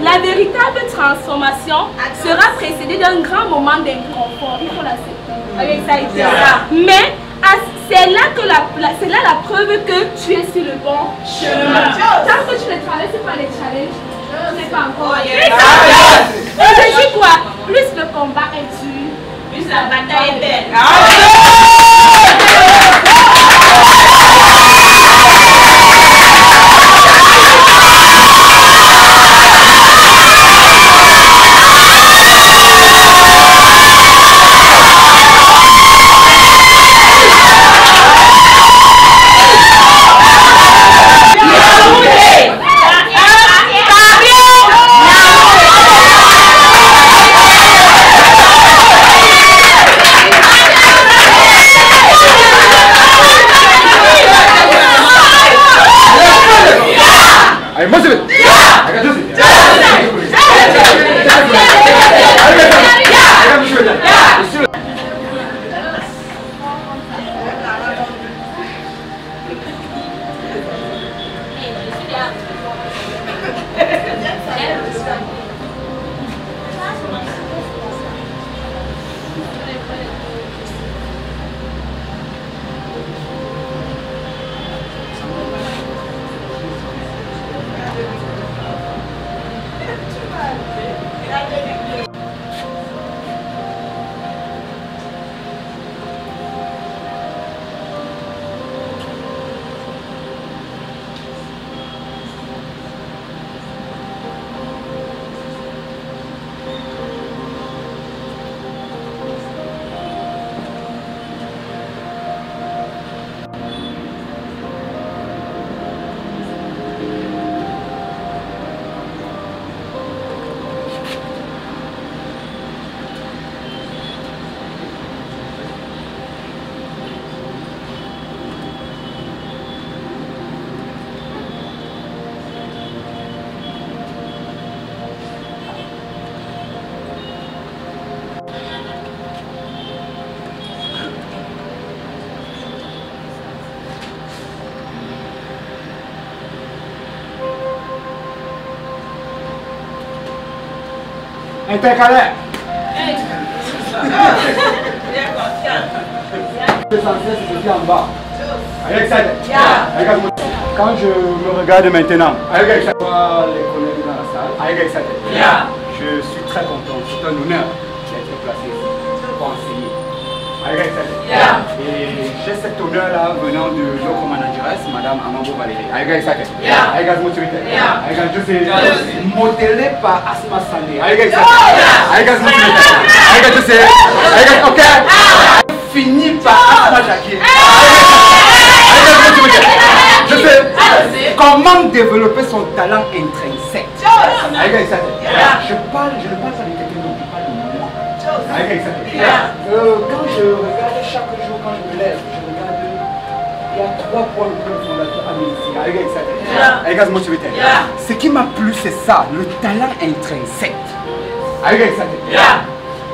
La véritable transformation sera précédée d'un grand moment d'inconfort. Il faut l'accepter. Mais c'est là la preuve que tu es sur le bon chemin. Tant que tu ne traverses pas les challenges, tu n'es pas encore. Je dis quoi? Plus le combat est dur, plus la bataille est belle. Intercalaire. L'essentiel, c'est ici en bas. Avec ça, quand je me regarde maintenant, avec ça, les collègues dans la salle, avec ça, je suis très content. C'est un honneur d'être placé ici pour enseigner. Avec ça, et j'ai cet honneur-là venant de notre manageresse, Madame Amambo Valérie. Avec ça, avec la motivité. Avec je sais, modélé par Asma Sandé. Avec ça, avec la motivité. Avec je sais, avec ok. Fini par Asma Jacquier. Je sais comment développer son talent intrinsèque. Je ne parle pas de quelqu'un d'autre, je parle de moi. Quand je regarde chaque jour, quand je me lève, je regarde, il y a 3 points de fondateur à Mélissia. Ce qui m'a plu, c'est ça, le talent intrinsèque.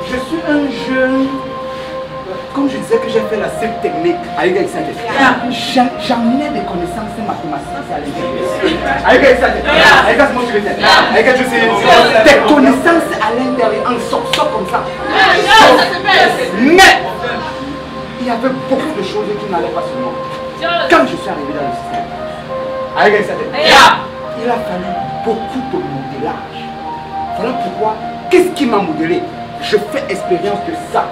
Je suis un jeune. Comme je disais que j'ai fait la seule technique avec Alexandre, j'amenais des connaissances mathématiques à l'intérieur. Avec des connaissances à l'intérieur, en sortant comme ça. Mais il y avait beaucoup de choses qui n'allaient pas sur moi. Quand je suis arrivé dans le système, avec Alexandre, il a fallu beaucoup de modélage. Voilà pourquoi, qu'est-ce qui m'a modélé? Je fais expérience de ça.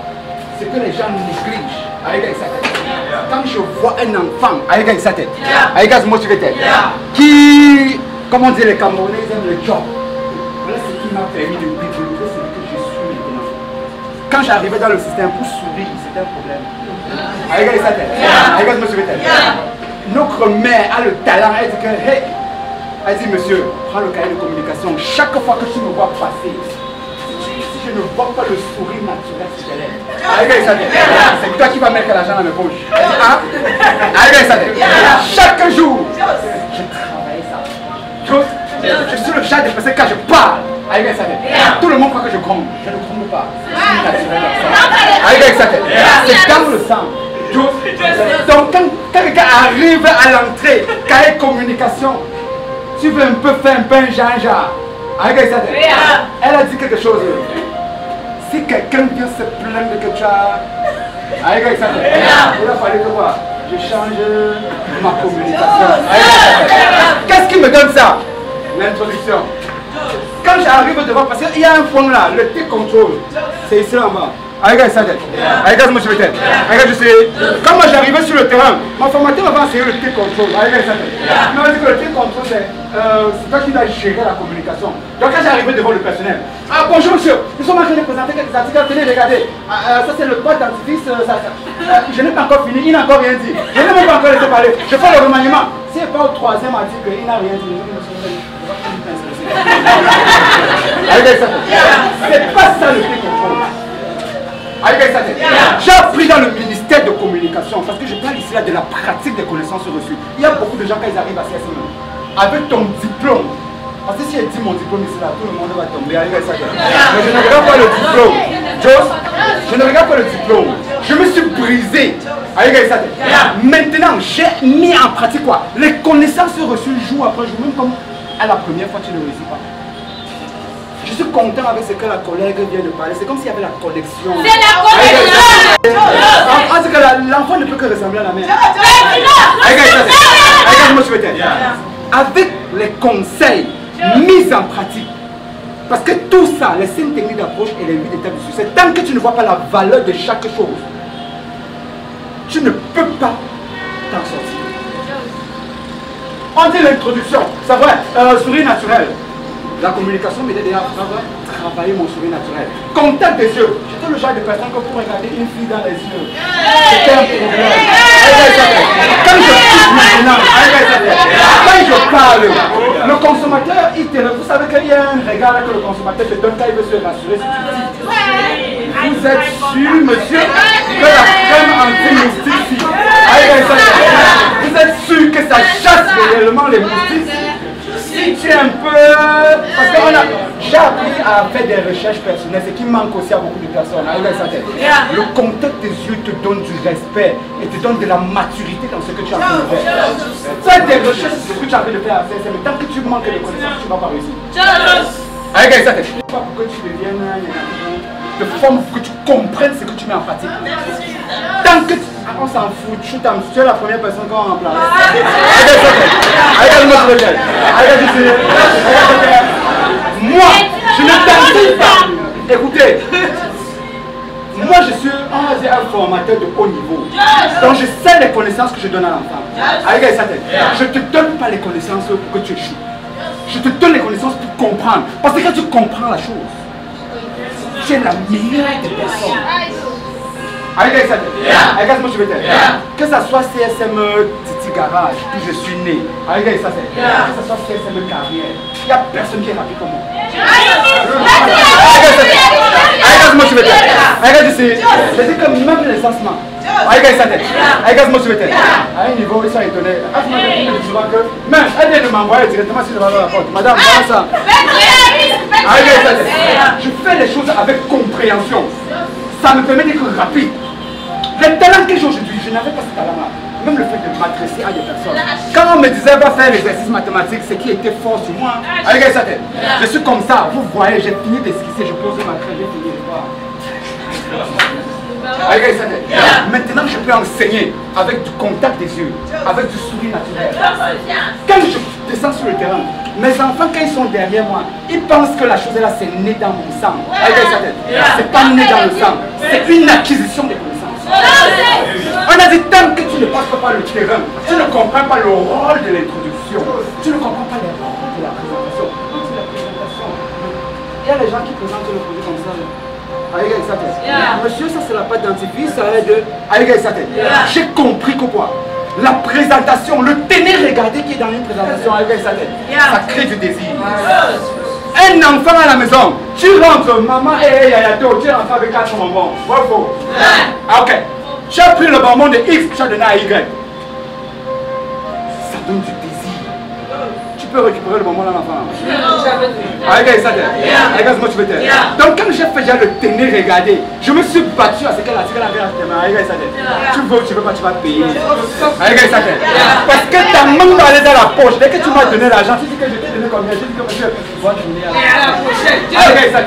Ce que les gens négligent avec sa tête. Quand je vois un enfant avec sa tête, avec sa motivité, qui, comme on dit les Camerounais, ils aiment le job. Voilà ce qui m'a permis de développer ce que je suis maintenant. Quand j'arrivais dans le système pour sourire, c'était un problème. Avec sa tête, avec sa motivité. Notre mère a le talent, elle dit que, hey, elle dit monsieur, prends le cahier de communication. Chaque fois que tu me vois passer, je ne vois pas le sourire naturel sur tes lèvres. C'est toi qui vas mettre l'argent dans mes poches. Chaque jour, je travaille ça. Je suis le genre de personne quand je parle. Tout le monde croit que je gronde. Je ne gronde pas. C'est dans le sang. Donc quand quelqu'un arrive à l'entrée, cahier de communication, tu veux un peu faire un peu un genre. Elle a dit quelque chose. Si quelqu'un vient se plaindre que tu as... il a fallu que quoi? Je change ma communication. Qu'est-ce qui me donne ça? L'introduction. Quand j'arrive devant, parce qu'il y a un point là, le T-control. C'est ici en bas. Regarde ça, regarde moi je sais. Quand moi j'arrivais sur le terrain, mon formateur m'a enseigné le T-control. Regarde ça. Il m'a dit que le T-control c'est toi qui dois gérer la communication. Donc quand j'arrivais devant le personnel, bonjour monsieur, nous sommes en train de présenter quelques articles, tenez regardez. Ça c'est le code d'antivirus, je n'ai pas encore fini, il n'a encore rien dit. Je n'ai même pas encore laissé parler. Je fais le remaniement. Si c'est pas au 3e article, il n'a rien dit. C'est pas ça le T-control. J'ai appris dans le ministère de communication, parce que je parle ici là de la pratique des connaissances reçues. Il y a beaucoup de gens quand ils arrivent à CSM avec ton diplôme. Parce que si je dis mon diplôme ici là, tout le monde va tomber. Mais je ne regarde pas le diplôme. Je ne regarde pas le diplôme. Je me suis brisé. Maintenant, j'ai mis en pratique quoi? Les connaissances reçues jour après jour, même comme à la première fois tu ne réussis pas. Je suis content avec ce que la collègue vient de parler. C'est comme s'il y avait la connexion. C'est la connexion. En tout cas, l'enfant ne peut que ressembler à la mère. Avec les conseils mis en pratique. Parce que tout ça, les 5 techniques d'approche et les 8 étapes de succès, tant que tu ne vois pas la valeur de chaque chose, tu ne peux pas t'en sortir. On dit l'introduction, c'est vrai, sourire naturel. La communication m'aidait déjà à travailler mon sourire naturel. Contact des yeux. J'étais le genre de personne que pour regarder une fille dans les yeux, c'était un problème. Quand je touche maintenant, quand je parle, le consommateur, il te... Vous savez qu'il y a un regard que le consommateur te donne quand il veut se rassurer si tu dis. Vous êtes sûr, monsieur, que la crème anti-moustique, vous êtes sûr que ça chasse réellement les moustiques? Si tu es un peu... Parce que j'ai appris à faire des recherches personnelles, ce qui manque aussi à beaucoup de personnes. Le contact des yeux te donne du respect et te donne de la maturité dans ce que tu as envie de faire. Faire des recherches, c'est ce que tu as envie de faire à CSM, mais tant que tu manques de connaissances, tu ne vas pas réussir. Allez, ça t'aide. Pas pour que tu deviennes de forme pour que tu comprennes ce que tu mets en pratique. Tant que on s'en fout, tu es la première personne qu'on remplace. Regarde-moi sur le gel. Moi, je ne t'enseigne pas. Écoutez, moi je suis un formateur de haut niveau. Donc je sais les connaissances que je donne à l'enfant. Regarde ça t'aide. Je ne te donne pas les connaissances pour que tu échoues. Je te donne les connaissances pour comprendre. Parce que quand tu comprends la chose, tu es la meilleure des personnes. Regarde-moi, je vais te dire. Que ça soit CSM Titi Garage, où je suis né. Regarde ça, que ça soit CSM Carrière. Il n'y a personne qui est rapide comme moi. Regarde-moi, je vais te dire. Regarde ici. Je dis que même les lancements. Regarde ça, regarde-moi, je vais te dire. À un niveau, ils sont étonnés. Asma, je dis souvent que même, elle vient de m'envoyer directement sur le la porte. Madame, comment ça? Regarde ça, je fais les choses avec compréhension. Ça me permet d'être rapide. Le talent que j'ai aujourd'hui, je n'avais pas ce talent-là. Même le fait de m'adresser à des personnes. Quand on me disait va faire l'exercice mathématique, ce qui était fort sur moi. Regardez ça tête. Je suis comme ça, vous voyez, j'ai fini d'esquisser, je pose ma crème, j'ai fini de voir. Regardez ça tête. Maintenant je peux enseigner avec du contact des yeux, avec du sourire naturel. Quand je descends sur le terrain, mes enfants, quand ils sont derrière moi, ils pensent que la chose là, c'est né dans mon sang. Regardez ça tête. C'est pas né dans le sang, c'est une acquisition de connaissances. On a dit tant que tu ne passes pas par le terrain, tu ne comprends pas le rôle de l'introduction, tu ne comprends pas le rôle de la présentation. Il y a les gens qui présentent le produit comme ça. Regarde ça tête. Monsieur, ça c'est la pâte dentifrice, ça aide. Regarde ça tête. J'ai compris que quoi? La présentation, le tenir regardé qui est dans une présentation, regarde ça tête. Ça crée du désir. Un enfant à la maison, tu rentres, maman et yayato, tu rentres avec 4 bonbons. Bravo. Ok. Tu as pris le bonbon de X, tu as donné à Y. Ça donne du désir. Tu peux récupérer le bonbon à l'enfant. Regarde ça, regarde-moi, tu veux te. Donc quand j'ai fait déjà le tenir regarder, je me suis battu à ce qu'elle a dit qu'elle avait à tes mains. Regarde ça, tu veux ou tu veux pas, tu vas payer. Regarde ça, parce que ta main va aller dans la poche. Dès que tu m'as donné l'argent, tu dis que je t'ai donné combien? Je dis que monsieur, bonne journée à la prochaine. Regarde ça,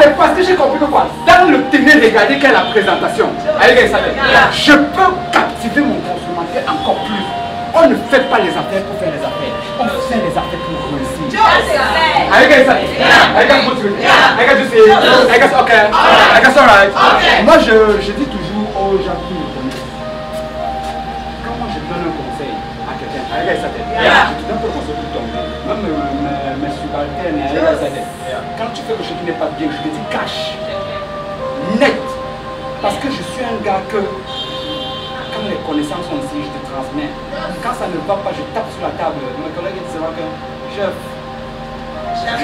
c'est parce que j'ai compris que quoi? Dans le tenir regarder qu'est la présentation. Regarde ça, je peux captiver mon consommateur encore plus. On ne fait pas les affaires pour faire les affaires. On fait les affaires pour réussir. Regarde ça. Regarde what you regarde tu sais. Regarde ok. Regarde ça right. Moi je dis toujours aux gens qui me connaissent. Quand moi je donne un conseil à quelqu'un, regarde ça. Je te donne un conseil pour tomber. Même mes subalternes, regarde ça. Quand tu fais quelque chose qui n'est pas bien, je te dis cache. Net. Parce que je suis un gars que quand les connaissances sont ici, je te transmets. Quand ça ne va pas, je tape sur la table. Mes collègues disent que chef,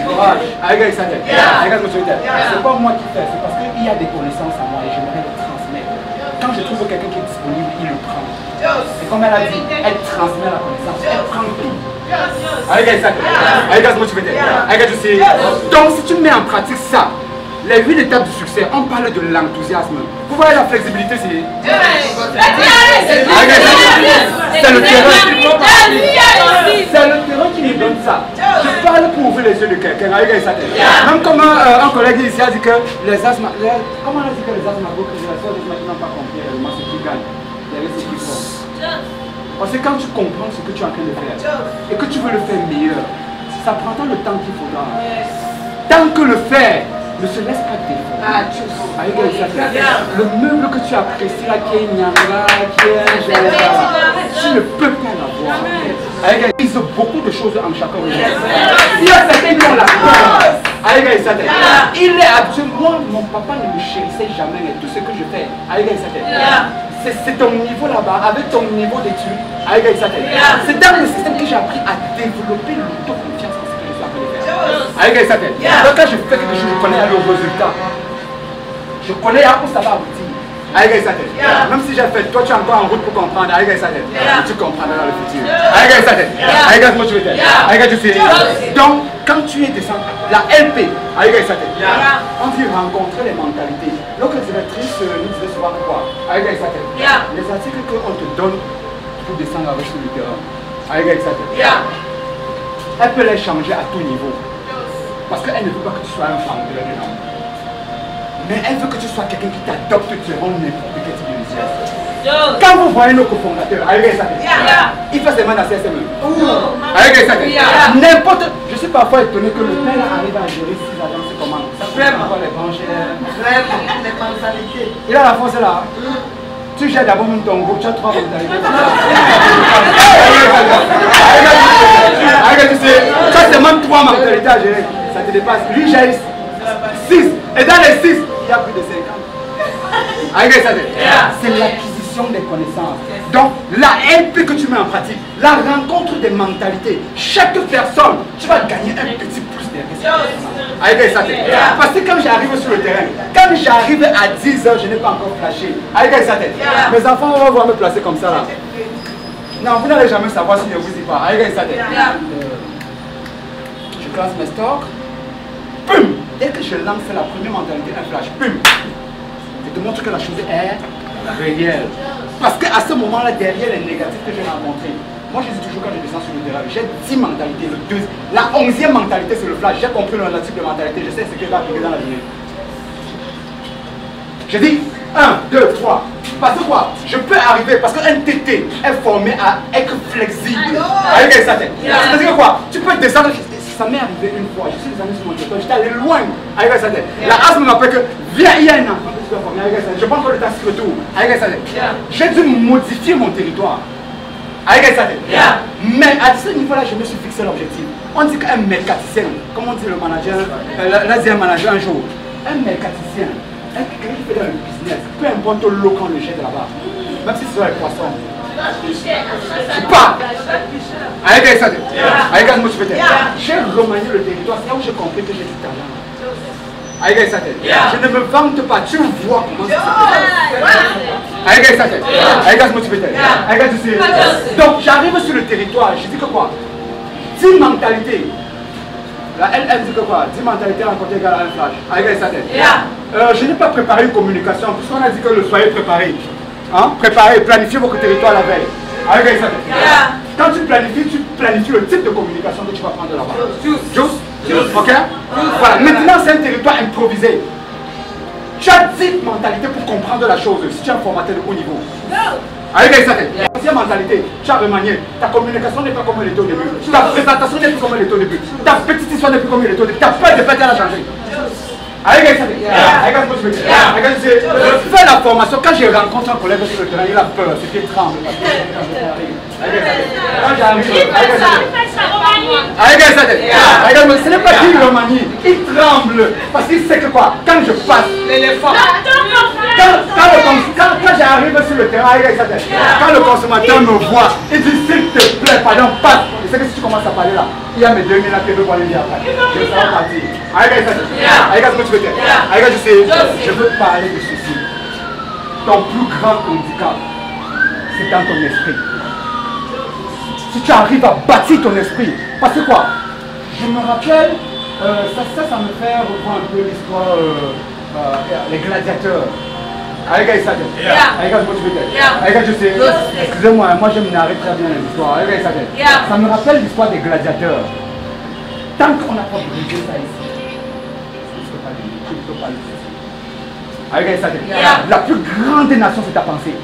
courage. Regarde ça, regarde ce que tu veux dire. C'est pas moi qui fais, c'est parce qu'il y a des connaissances à moi et j'aimerais les transmettre. Quand je trouve quelqu'un qui est disponible, il le prend. Et comme elle a dit, elle transmet la connaissance, elle prend tout. Regarde ça, regarde ce que tu veux dire. Regarde tu sais. Donc si tu mets en pratique ça, les 8 étapes du succès, on parle de l'enthousiasme. Vous voyez la flexibilité, c'est le terrain. C'est le terrain qui nous donne ça. Je parle pour ouvrir les yeux de quelqu'un. Même comme un collègue ici a dit que les asthmes. Comment on a dit que les asthmes n'ont pas compris réellement ce qui gagne. Il y avait ce qui font. Parce que quand tu comprends ce que tu es en train de faire et que tu veux le faire meilleur, ça prendra le temps qu'il faudra. Tant que le faire ne se laisse pas défendre. Le meuble que tu apprécies là, qui est Nyanga, qui est tu ne peux pas l'avoir. Il y a beaucoup de choses en chacun de nous. Il y a certains qui ont la peur. Il est habitué. Moi, mon papa ne me chérissait jamais. Et tout ce que je fais, c'est ton niveau là-bas, avec ton niveau d'études. C'est dans le système que j'ai appris à développer l'autoconfiance. Donc quand je fais quelque chose, je connais le résultat. Je connais où ça va aboutir. Même si j'ai fait, toi tu es encore en route pour comprendre. Tu comprendras dans le futur. Regarde-moi, tu veux dire. Donc quand tu es descendu, la LP, on vient rencontrer les mentalités. Notre directrice nous disait souvent quoi? Les articles qu'on te donne pour descendre avec sur le terrain. Elle peut les changer à tout niveau. Parce qu'elle ne veut pas que tu sois un vendeur de nom. Mais elle veut que tu sois quelqu'un qui t'adopte durant n'importe quel type de business. Quand vous voyez nos cofondateurs, il fait ses mains à CSM. N'importe. Je suis parfois étonné que le père arrive à gérer 6 agences commandes. Encore les branches, les mentalités. Il a la force là. Tu gères d'abord même ton groupe, tu as 3 mentalités. Ça c'est même 3 mentalités à gérer. Ça te dépasse. Lui gère 6. Et dans les 6, il y a plus de 50. C'est l'acquisition des connaissances. Donc la LP que tu mets en pratique, la rencontre des mentalités. Chaque personne, tu vas gagner un petit plus derrière. Parce que quand j'arrive sur le terrain, quand j'arrive à 10 h, je n'ai pas encore flashé. Mes enfants vont voir me placer comme ça là. Non, vous n'allez jamais savoir si je vous dis pas. Je classe mes stocks. Pum! Dès que je lance la première mentalité, un flash, pum! Je te montre que la chose est réelle. Parce qu'à ce moment-là, derrière les négatifs que j'ai rencontrés, moi je dis toujours quand je descends sur le terrain, j'ai 10 mentalités. La 11e mentalité c'est le flash. J'ai compris le type de mentalité, je sais ce qui va arriver dans la vie. Je dis 1, 2, 3. Parce que quoi? Je peux arriver, parce qu'un TT est formé à être flexible. C'est-à-dire quoi? Tu peux descendre. Ça m'est arrivé une fois, je suis descendu sur mon territoire, j'étais allé loin avec sa tête. La asthme m'appelle que viens, il y a un enfant que tu dois former avec sa tête. Je prends encore le temps de retour avec sa tête. J'ai dû modifier mon territoire avec sa tête. Mais à ce niveau-là, je me suis fixé l'objectif. On dit qu'un mercaticien, comme on dit le manager, là dit un manager un jour, un mercaticien, quelqu'un qui fait dans le business, peu importe l'eau qu'on le jette là-bas, même si c'est les poissons. Je pars avec ça, avec un motivateur. J'ai remanié le territoire, c'est là où j'ai compris que j'ai du talent. Avec ça, je ne me vante pas, tu vois comment ça se fait. Avec ça, avec un motivateur. Donc j'arrive sur le territoire, je dis que quoi? 10 mentalités. La LM dit que quoi? 10 mentalités rencontrées égale à un flash. Avec ça, je n'ai pas préparé une communication, puisqu'on a dit que le soyez préparé. Hein? Préparez, planifiez votre territoire la veille. Avec ça. Quand tu planifies le type de communication que tu vas prendre là-bas. Juste. Ok? Voilà. Maintenant, c'est un territoire improvisé. Tu as 10 mentalités pour comprendre la chose si tu es un formateur de haut niveau. Avec ça. La deuxième mentalité, tu as remanié. Ta communication n'est pas comme elle était au début. Ta présentation n'est plus comme elle était au début. Ta petite histoire n'est plus comme elle était au début. Ta peur de perdre, elle a changé. Avec ça, je fais la formation. Quand je rencontre un collègue sur le terrain, il a peur, c'était tremble. Quand j'arrive, ce n'est pas qu'il remanie, il tremble. Parce qu'il sait que quoi, quand je passe, l'éléphant. Quand j'arrive sur le terrain, quand le consommateur me voit, il dit s'il te plaît, pardon, passe. Je sais que si tu commences à parler là, il y a mes 2000 là qui veulent parler après. Je vais partir. Je veux parler de ceci. Ton plus grand handicap, c'est dans ton esprit. Si tu arrives à bâtir ton esprit, parce que quoi? Je me rappelle, ça me fait revoir un peu l'histoire, les gladiateurs. Avec ça, excusez-moi, moi je me narre très bien l'histoire. Ça me rappelle l'histoire des gladiateurs. Tant qu'on n'a pas brisé ça ici, la plus grande nation, c'est ta pensée.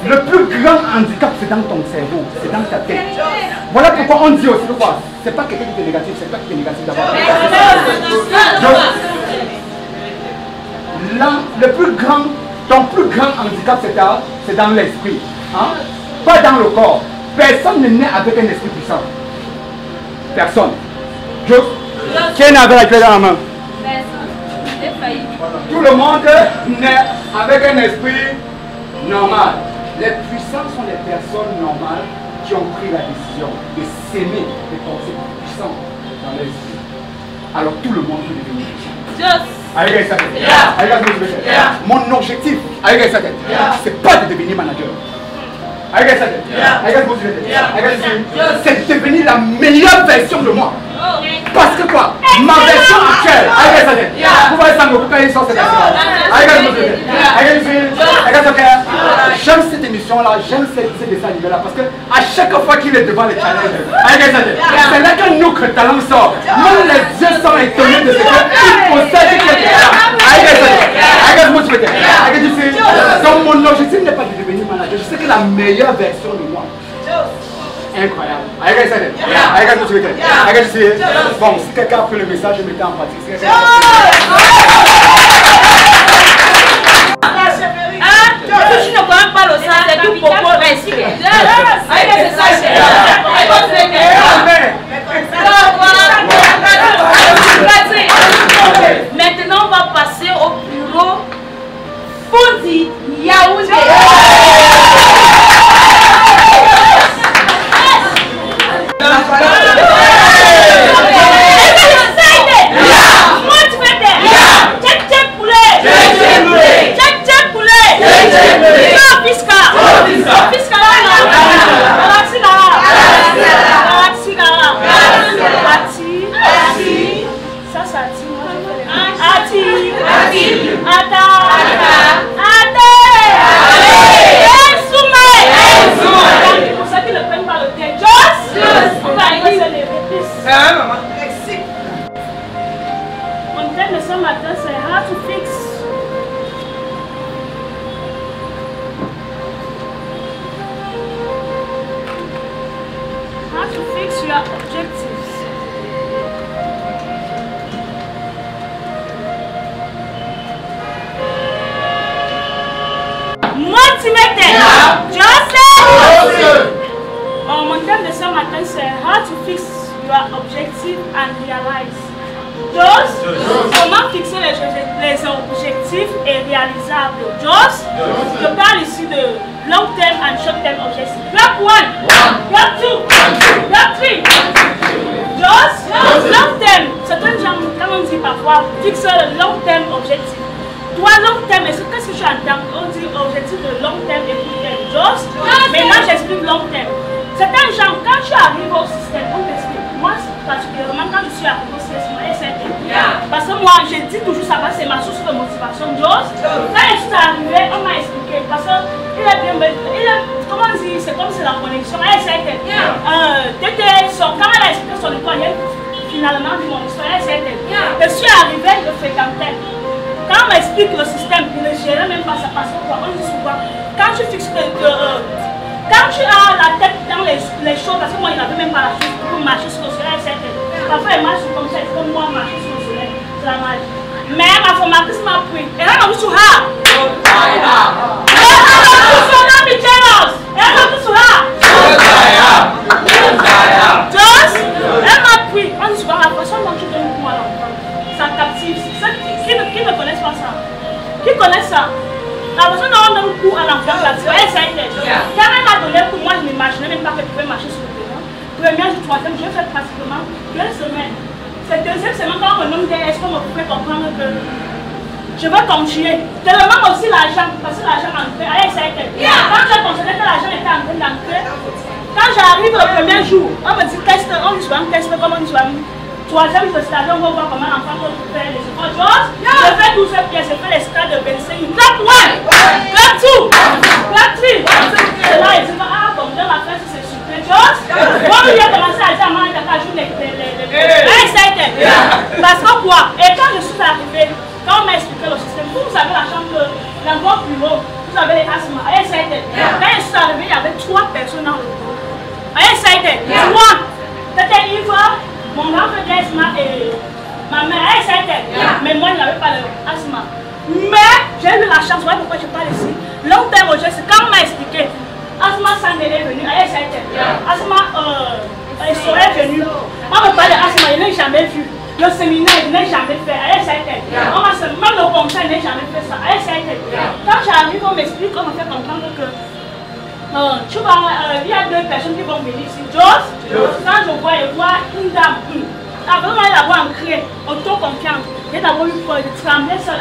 Le plus grand handicap, c'est dans ton cerveau, c'est dans ta tête. Voilà pourquoi on dit aussi quoi? C'est pas quelqu'un qui est négatif, c'est toi qui es négatif d'abord. Ton plus grand handicap, c'est dans l'esprit. Hein? Pas dans le corps. Personne n'est né avec un esprit puissant. Personne. Qui est né avec la clé dans la main? Tout le monde naît avec un esprit normal. Les puissants sont les personnes normales qui ont pris la décision de s'aimer, de penser puissant dans leur esprit. Alors tout le monde peut devenir puissant. Mon objectif, c'est pas de devenir manager. C'est de devenir la meilleure version de moi. Parce que quoi? Ma version actuelle, vous voyez ça, quand ils sont cette version. J'aime cette émission-là, j'aime ces dessins animés-là parce que à chaque fois qu'il est devant les challenges, c'est là que notre talent sort. Même les yeux sont étonnés de ce qu'il possède quelque chose. Donc mon objectif n'est pas de devenir manager, je sais que la meilleure version de moi. Incroyable. Bon, si quelqu'un a pris le message, je mettais en pratique. Tu ne connais pas le sang, c'est tout pour respect. Maintenant, on va passer au bureau Fondi Yaoundé. Mon thème de ce matin, c'est how to fix your objectives. Motivated. Joseph. Mon thème de ce matin, c'est how to fix your objective and realize. Comment fixer les objectifs et réalisables. Je parle ici de long term and short term objectifs. Block 1, block 2, block 3. Long term, certains gens, comme on dit parfois, fixent le long term objectif. Toi, long term, qu'est-ce que tu entends? On dit objectif de long terme et court terme. Maintenant, j'explique long terme. Certains gens, quand tu arrives au système, on t'explique. Moi, particulièrement, quand je suis arrivé au système, parce que moi, je dis toujours ça, c'est ma source de motivation. Quand je suis arrivé, on m'a expliqué. Parce qu'il est bien, comment dire, c'est comme si la connexion. Quand elle a expliqué son école, finalement, mon histoire, je suis arrivé, je fréquentais. Quand on m'explique le système, je ne gérais même pas ça. Parce que on dit souvent, quand tu fixes quand tu as la tête dans les choses, parce que moi, il n'avait même pas la chose pour marcher sur le soleil, parfois, il marche comme ça, il faut moi marcher sur le soleil, c'est la magie. Mais ma formatrice m'a pris, et là, on dit sur ha! Elle m'a pris, on dit souvent, la façon dont tu donnes pour l'enfant, ça captive. Qui ne connaissent pas ça? Qui connaissent ça? La personne dont on donne coup à l'enfant, quand elle m'a donné pour moi, je n'imaginais même pas qu'elle pouvait marcher sur le terrain. Première jour, troisième, j'ai fait pratiquement 2 semaines. Cette deuxième semaine, quand on me demande est-ce qu'on me pouvait comprendre que je veux continuer. Je demande aussi l'argent, parce que l'argent entrait. Quand j'ai constaté que l'argent était en train d'entrer, quand j'arrive le premier jour, on me dit test, on dit souvent test, comment on dit souvent. Troisième jour, c'est-à-dire on va voir comment l'enfant peut faire les efforts. Je fais 12 pièces, je fais l'escalade de 25. Clap 1, clap 2, clap 3. C'est là, il dit, ah bon, dans la fête, c'est super. Moi, il a commencé à dire à moi, il a joué les parce que quoi? Et quand je suis arrivée, quand on m'a expliqué le système, vous savez la chambre, l'endroit plus haut, vous avez les asthmes. Quand je suis arrivée, il y avait 3 personnes dans le bureau. 3. C'était Yves. Mon grand frère asthma et ma mère, mais moi, je n'avais pas l'asthme. Mais j'ai eu la chance, voilà pourquoi je parle ici. Long terme, c'est quand on m'a expliqué, asthma Sandé est venu, asthma serait venu. On me parle d'asthma, je n'ai jamais vu. Le séminaire, je n'ai jamais fait. On m'a même le conseil, je n'ai jamais fait ça. Quand j'arrive, on m'explique, on me fait comprendre que tu vois, il y a 2 personnes qui vont venir ici. Quand je vois une dame, avant de l'avoir ancrée, auto-confiance, j'ai d'abord eu peur de trembler seule.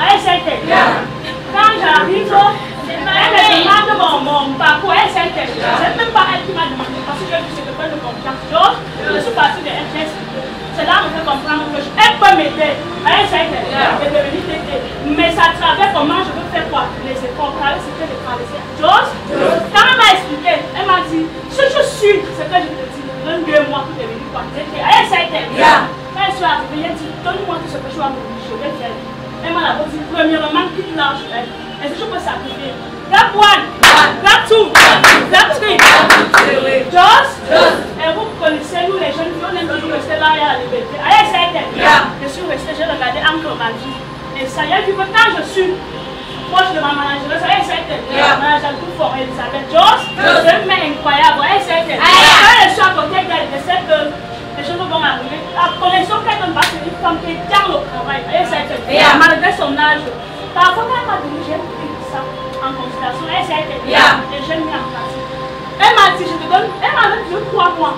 Quand j'arrive, elle me demande mon parcours. C'est même pas elle qui m'a demandé parce que j'ai vu ce que de confiance. Je suis partie de RTS. C'est là qu'on me fait comprendre que elle peut m'aider. Je vais venir t'aider. Mais ça travers comment je veux faire quoi? Les efforts, c'est que de traverser. Quand Quand je suis arrivée, elle dit, donne-moi tout ce que je dois me dire, je vais faire. Elle m'a dit, premièrement, quitte l'arche. Est-ce que je peux sacrifier? Grab 1, grab 2, grab 3. Just. Et vous connaissez, nous les jeunes, on aime toujours rester là et à la liberté. Allez, ça a été. Je suis restée, j'ai regardé encore ma vie. Et ça y est, puis quand je suis proche de ma manager, ça y est, ça a été. Ma manager tout fort, Elisabeth. Just. C'est une main incroyable. Allez, ça a été. Quand je suis à côté d'elle, je sais que les choses vont arriver. La connexion qu'elle donne, c'est une femme qui tient le travail. Allez, ça a été. Malgré son âge. Parfois, quand elle m'a dit, j'ai pris ça en considération, elle s'est été et j'ai mis en place. Elle m'a dit, je te donne, elle m'a dit 3 mois.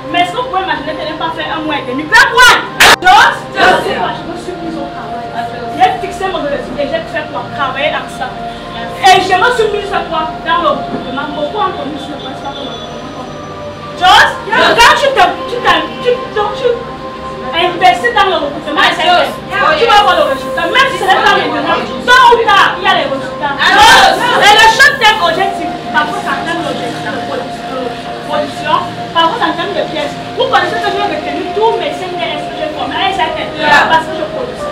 Mais est-ce que vous pouvez imaginer qu'elle n'a pas fait 1 mois et demi? 3 mois! Je me suis mise au travail. J'ai fixé mon objectif et j'ai fait pour travailler avec ça. Et je me suis mise dans le recrutement. Beaucoup ont connu sur le principal de notre recrutement. Quand tu investis dans le recrutement, tu vas voir le résultat. Même si c'est pas maintenant, tôt ou tard, il y a les résultats. Et le short term objectif, parfois c'est en termes d'objectif de production, parfois c'est en termes de pièces. Vous connaissez que j'ai retenu tous mes 5 DSP que j'ai formés, parce que je produisais.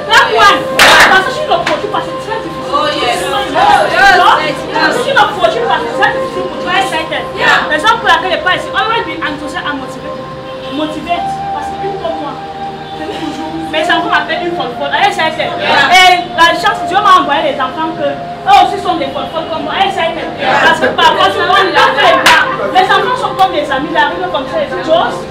Parce que si je le produis, parce que c'est très difficile. Si je le produis, parce que c'est très difficile pour toi, la raison pour laquelle je ne pas ici, on va être enthousiaste à motiver. Parce qu'une fois moi, je dis toujours, mes enfants m'appellent une folle. Et la chance, Dieu m'a envoyé les enfants que eux aussi sont des folles comme moi. Parce que parfois, je vois les enfants sont comme des amis, ils arrivent comme ça, ils disent, Joss,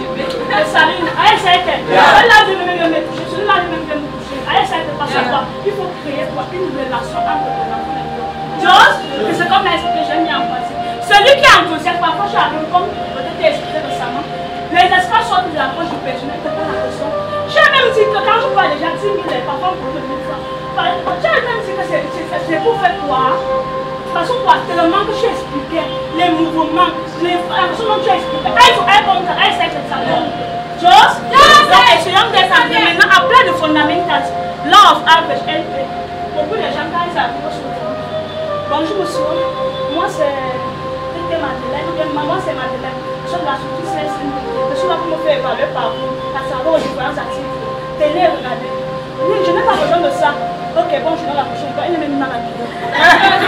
salut, là, je vais me toucher, celui-là, je vais me toucher. Parce que il faut créer une relation entre les enfants et toi. Joss, c'est comme ce que j'ai mis en place. Celui qui est enthousiaste, parfois, je suis arrivé comme peut-être expliqué récemment. Les espaces sortent de la poche du personnel, c'est pas la question. J'ai même dit que quand je parle déjà 10 000, parfois pour me dire ça. J'ai même dit que c'est pour faire quoi? Parce que quoi, tellement que je expliquais les mouvements, les façons dont tu expliquais. Quand il faut répondre, elle sait que ça tombe. Just, donc essayons d'être maintenant à plein de fondamentales. Law of average, LP. Beaucoup de gens, quand ils arrivent sur le terrain, bonjour monsieur, moi c'est Madeleine, maman c'est Madeleine. Je suis la structure je suis là pour me faire évaluer par vous, à savoir aux différentes activités. Télé, regardez. Oui, je n'ai pas besoin de ça. Ok, bon, je suis dans la prochaine fois. Il est même dans la vidéo.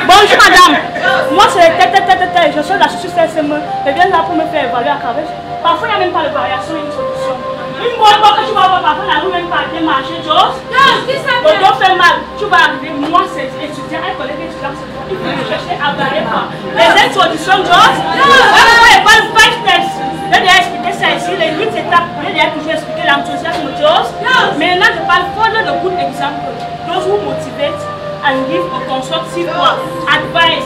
Bonjour madame. Moi c'est tête. Je suis la structure CSME. Je viens là pour me faire évaluer à travers. Parfois, il n'y a même pas de variation et une solution. Une bonne fois que tu vas voir, parfois, la rue même pas bien marcher, Joss. Le dos fait mal. Tu vas arriver. Moi, c'est étudiant, un collègue étudiant, c'est toi. Il faut chercher à varier quoi. Les solutions, Joss. Les bonnes 5 tests. Je vais expliquer ça ici, les 8 étapes. Je vais toujours expliquer l'enthousiasme, Joss. Maintenant, je parle follow the good example. Those who motivate and give a constructive advice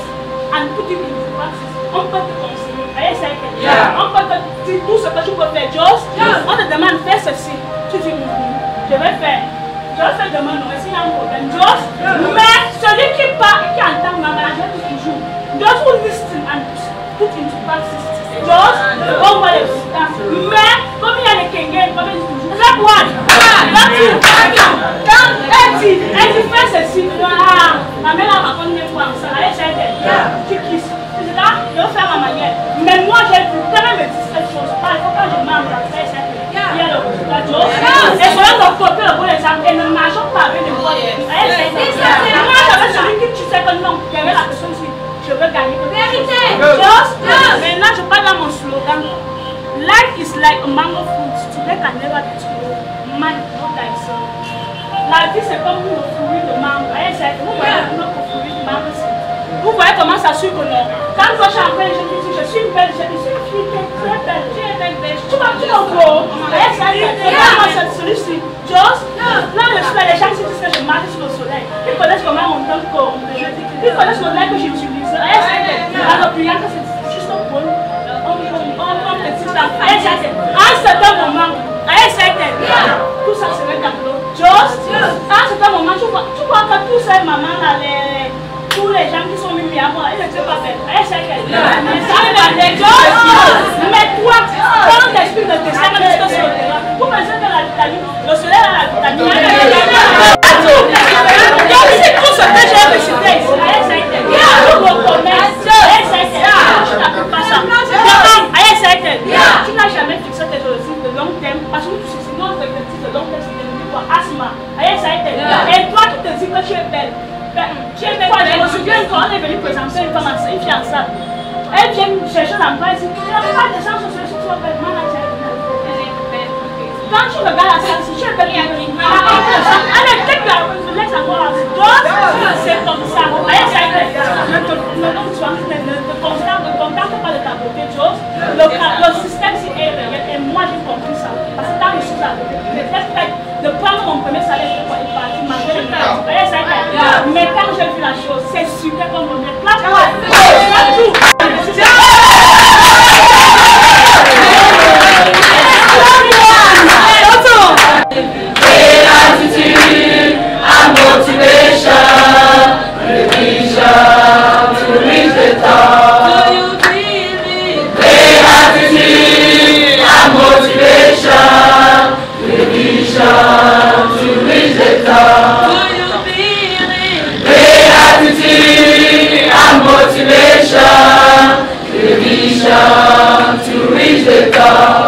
and put it into practice. On peut te conseiller. On peut te dire tout ce que tu peux faire, Joss. On te demande fais ceci. Tu dis je vais faire. Joss te demande si il y a un problème, Joss. Mais celui qui parle et qui entend ma manager toujours. Those who listen and put into practice. Joss, on voit les résultats. Mais comme il y a les Kengen, comme il dit toujours. Grab 1, grab 2, grab 3. Elle dit fais ceci. Ma mère a raconté une fois ça. Tu kisses. Là, je vais faire ma manière. Mais moi, j'ai vu tellement me dire cette chose. Par exemple, quand je m'en vais, il y a le résultat. Et cela doit porter le bon exemple. Et ne marchons pas avec les voix. Moi, j'avais celui qui tu sais que non, il y avait la personne ici. Je veux gagner. Vérité. Maintenant, je parle dans mon slogan. Life is like a mango fruit. Today can never be tomorrow. Man, not thyself. La vie, c'est comme le fruit de mango. Vous voyez notre fruit de mango. Vous voyez comment ça suit non? Quand je suis en train de dire je suis une belle, je suis une fille qui est très belle, tu es belle, tu vas tout en gros. C'est celui-ci. Joss, là je suis là, les gens qui disent que je marche sur le soleil. Ils connaissent comment mon temps corps. Ils connaissent le lait que j'utilise. Alors, client que c'est juste un pôle. On petit temps. À un certain moment, tout ça serait tableau. Joss, à un certain moment, tu vois que tous ces mamans là, tous les gens qui sont mis à moi, ils ne sont pas belles. Mais toi, quand on t'explique le dessin, on est sur le terrain. Vous pensez que la vitamine, le soleil a la vitamine. Donc c'est tout ce que j'ai récité ici. Tout mon commerce, tu n'as jamais fixé tes objectifs de long terme. une femme enceinte, une fille enceinte. Elle vient me chercher l'emploi et dit tu n'as pas de chance sur ce que tu vas faire. Quand tu regardes la salle, si tu es belle, allez, peut-être que laisse encore c'est comme ça. Ne contente pas de ta beauté, Joss. Le système, et moi j'ai compris ça. Parce que quand je suis à côté, de prendre mon premier salaire pour aller partir, mais quand j'ai vu la chose, c'est super comme on est là. Gratitude and motivation, the vision to reach the top. Do you believe? Gratitude and motivation, the vision to reach the top. Do you believe? Gratitude and motivation, the vision to reach the top.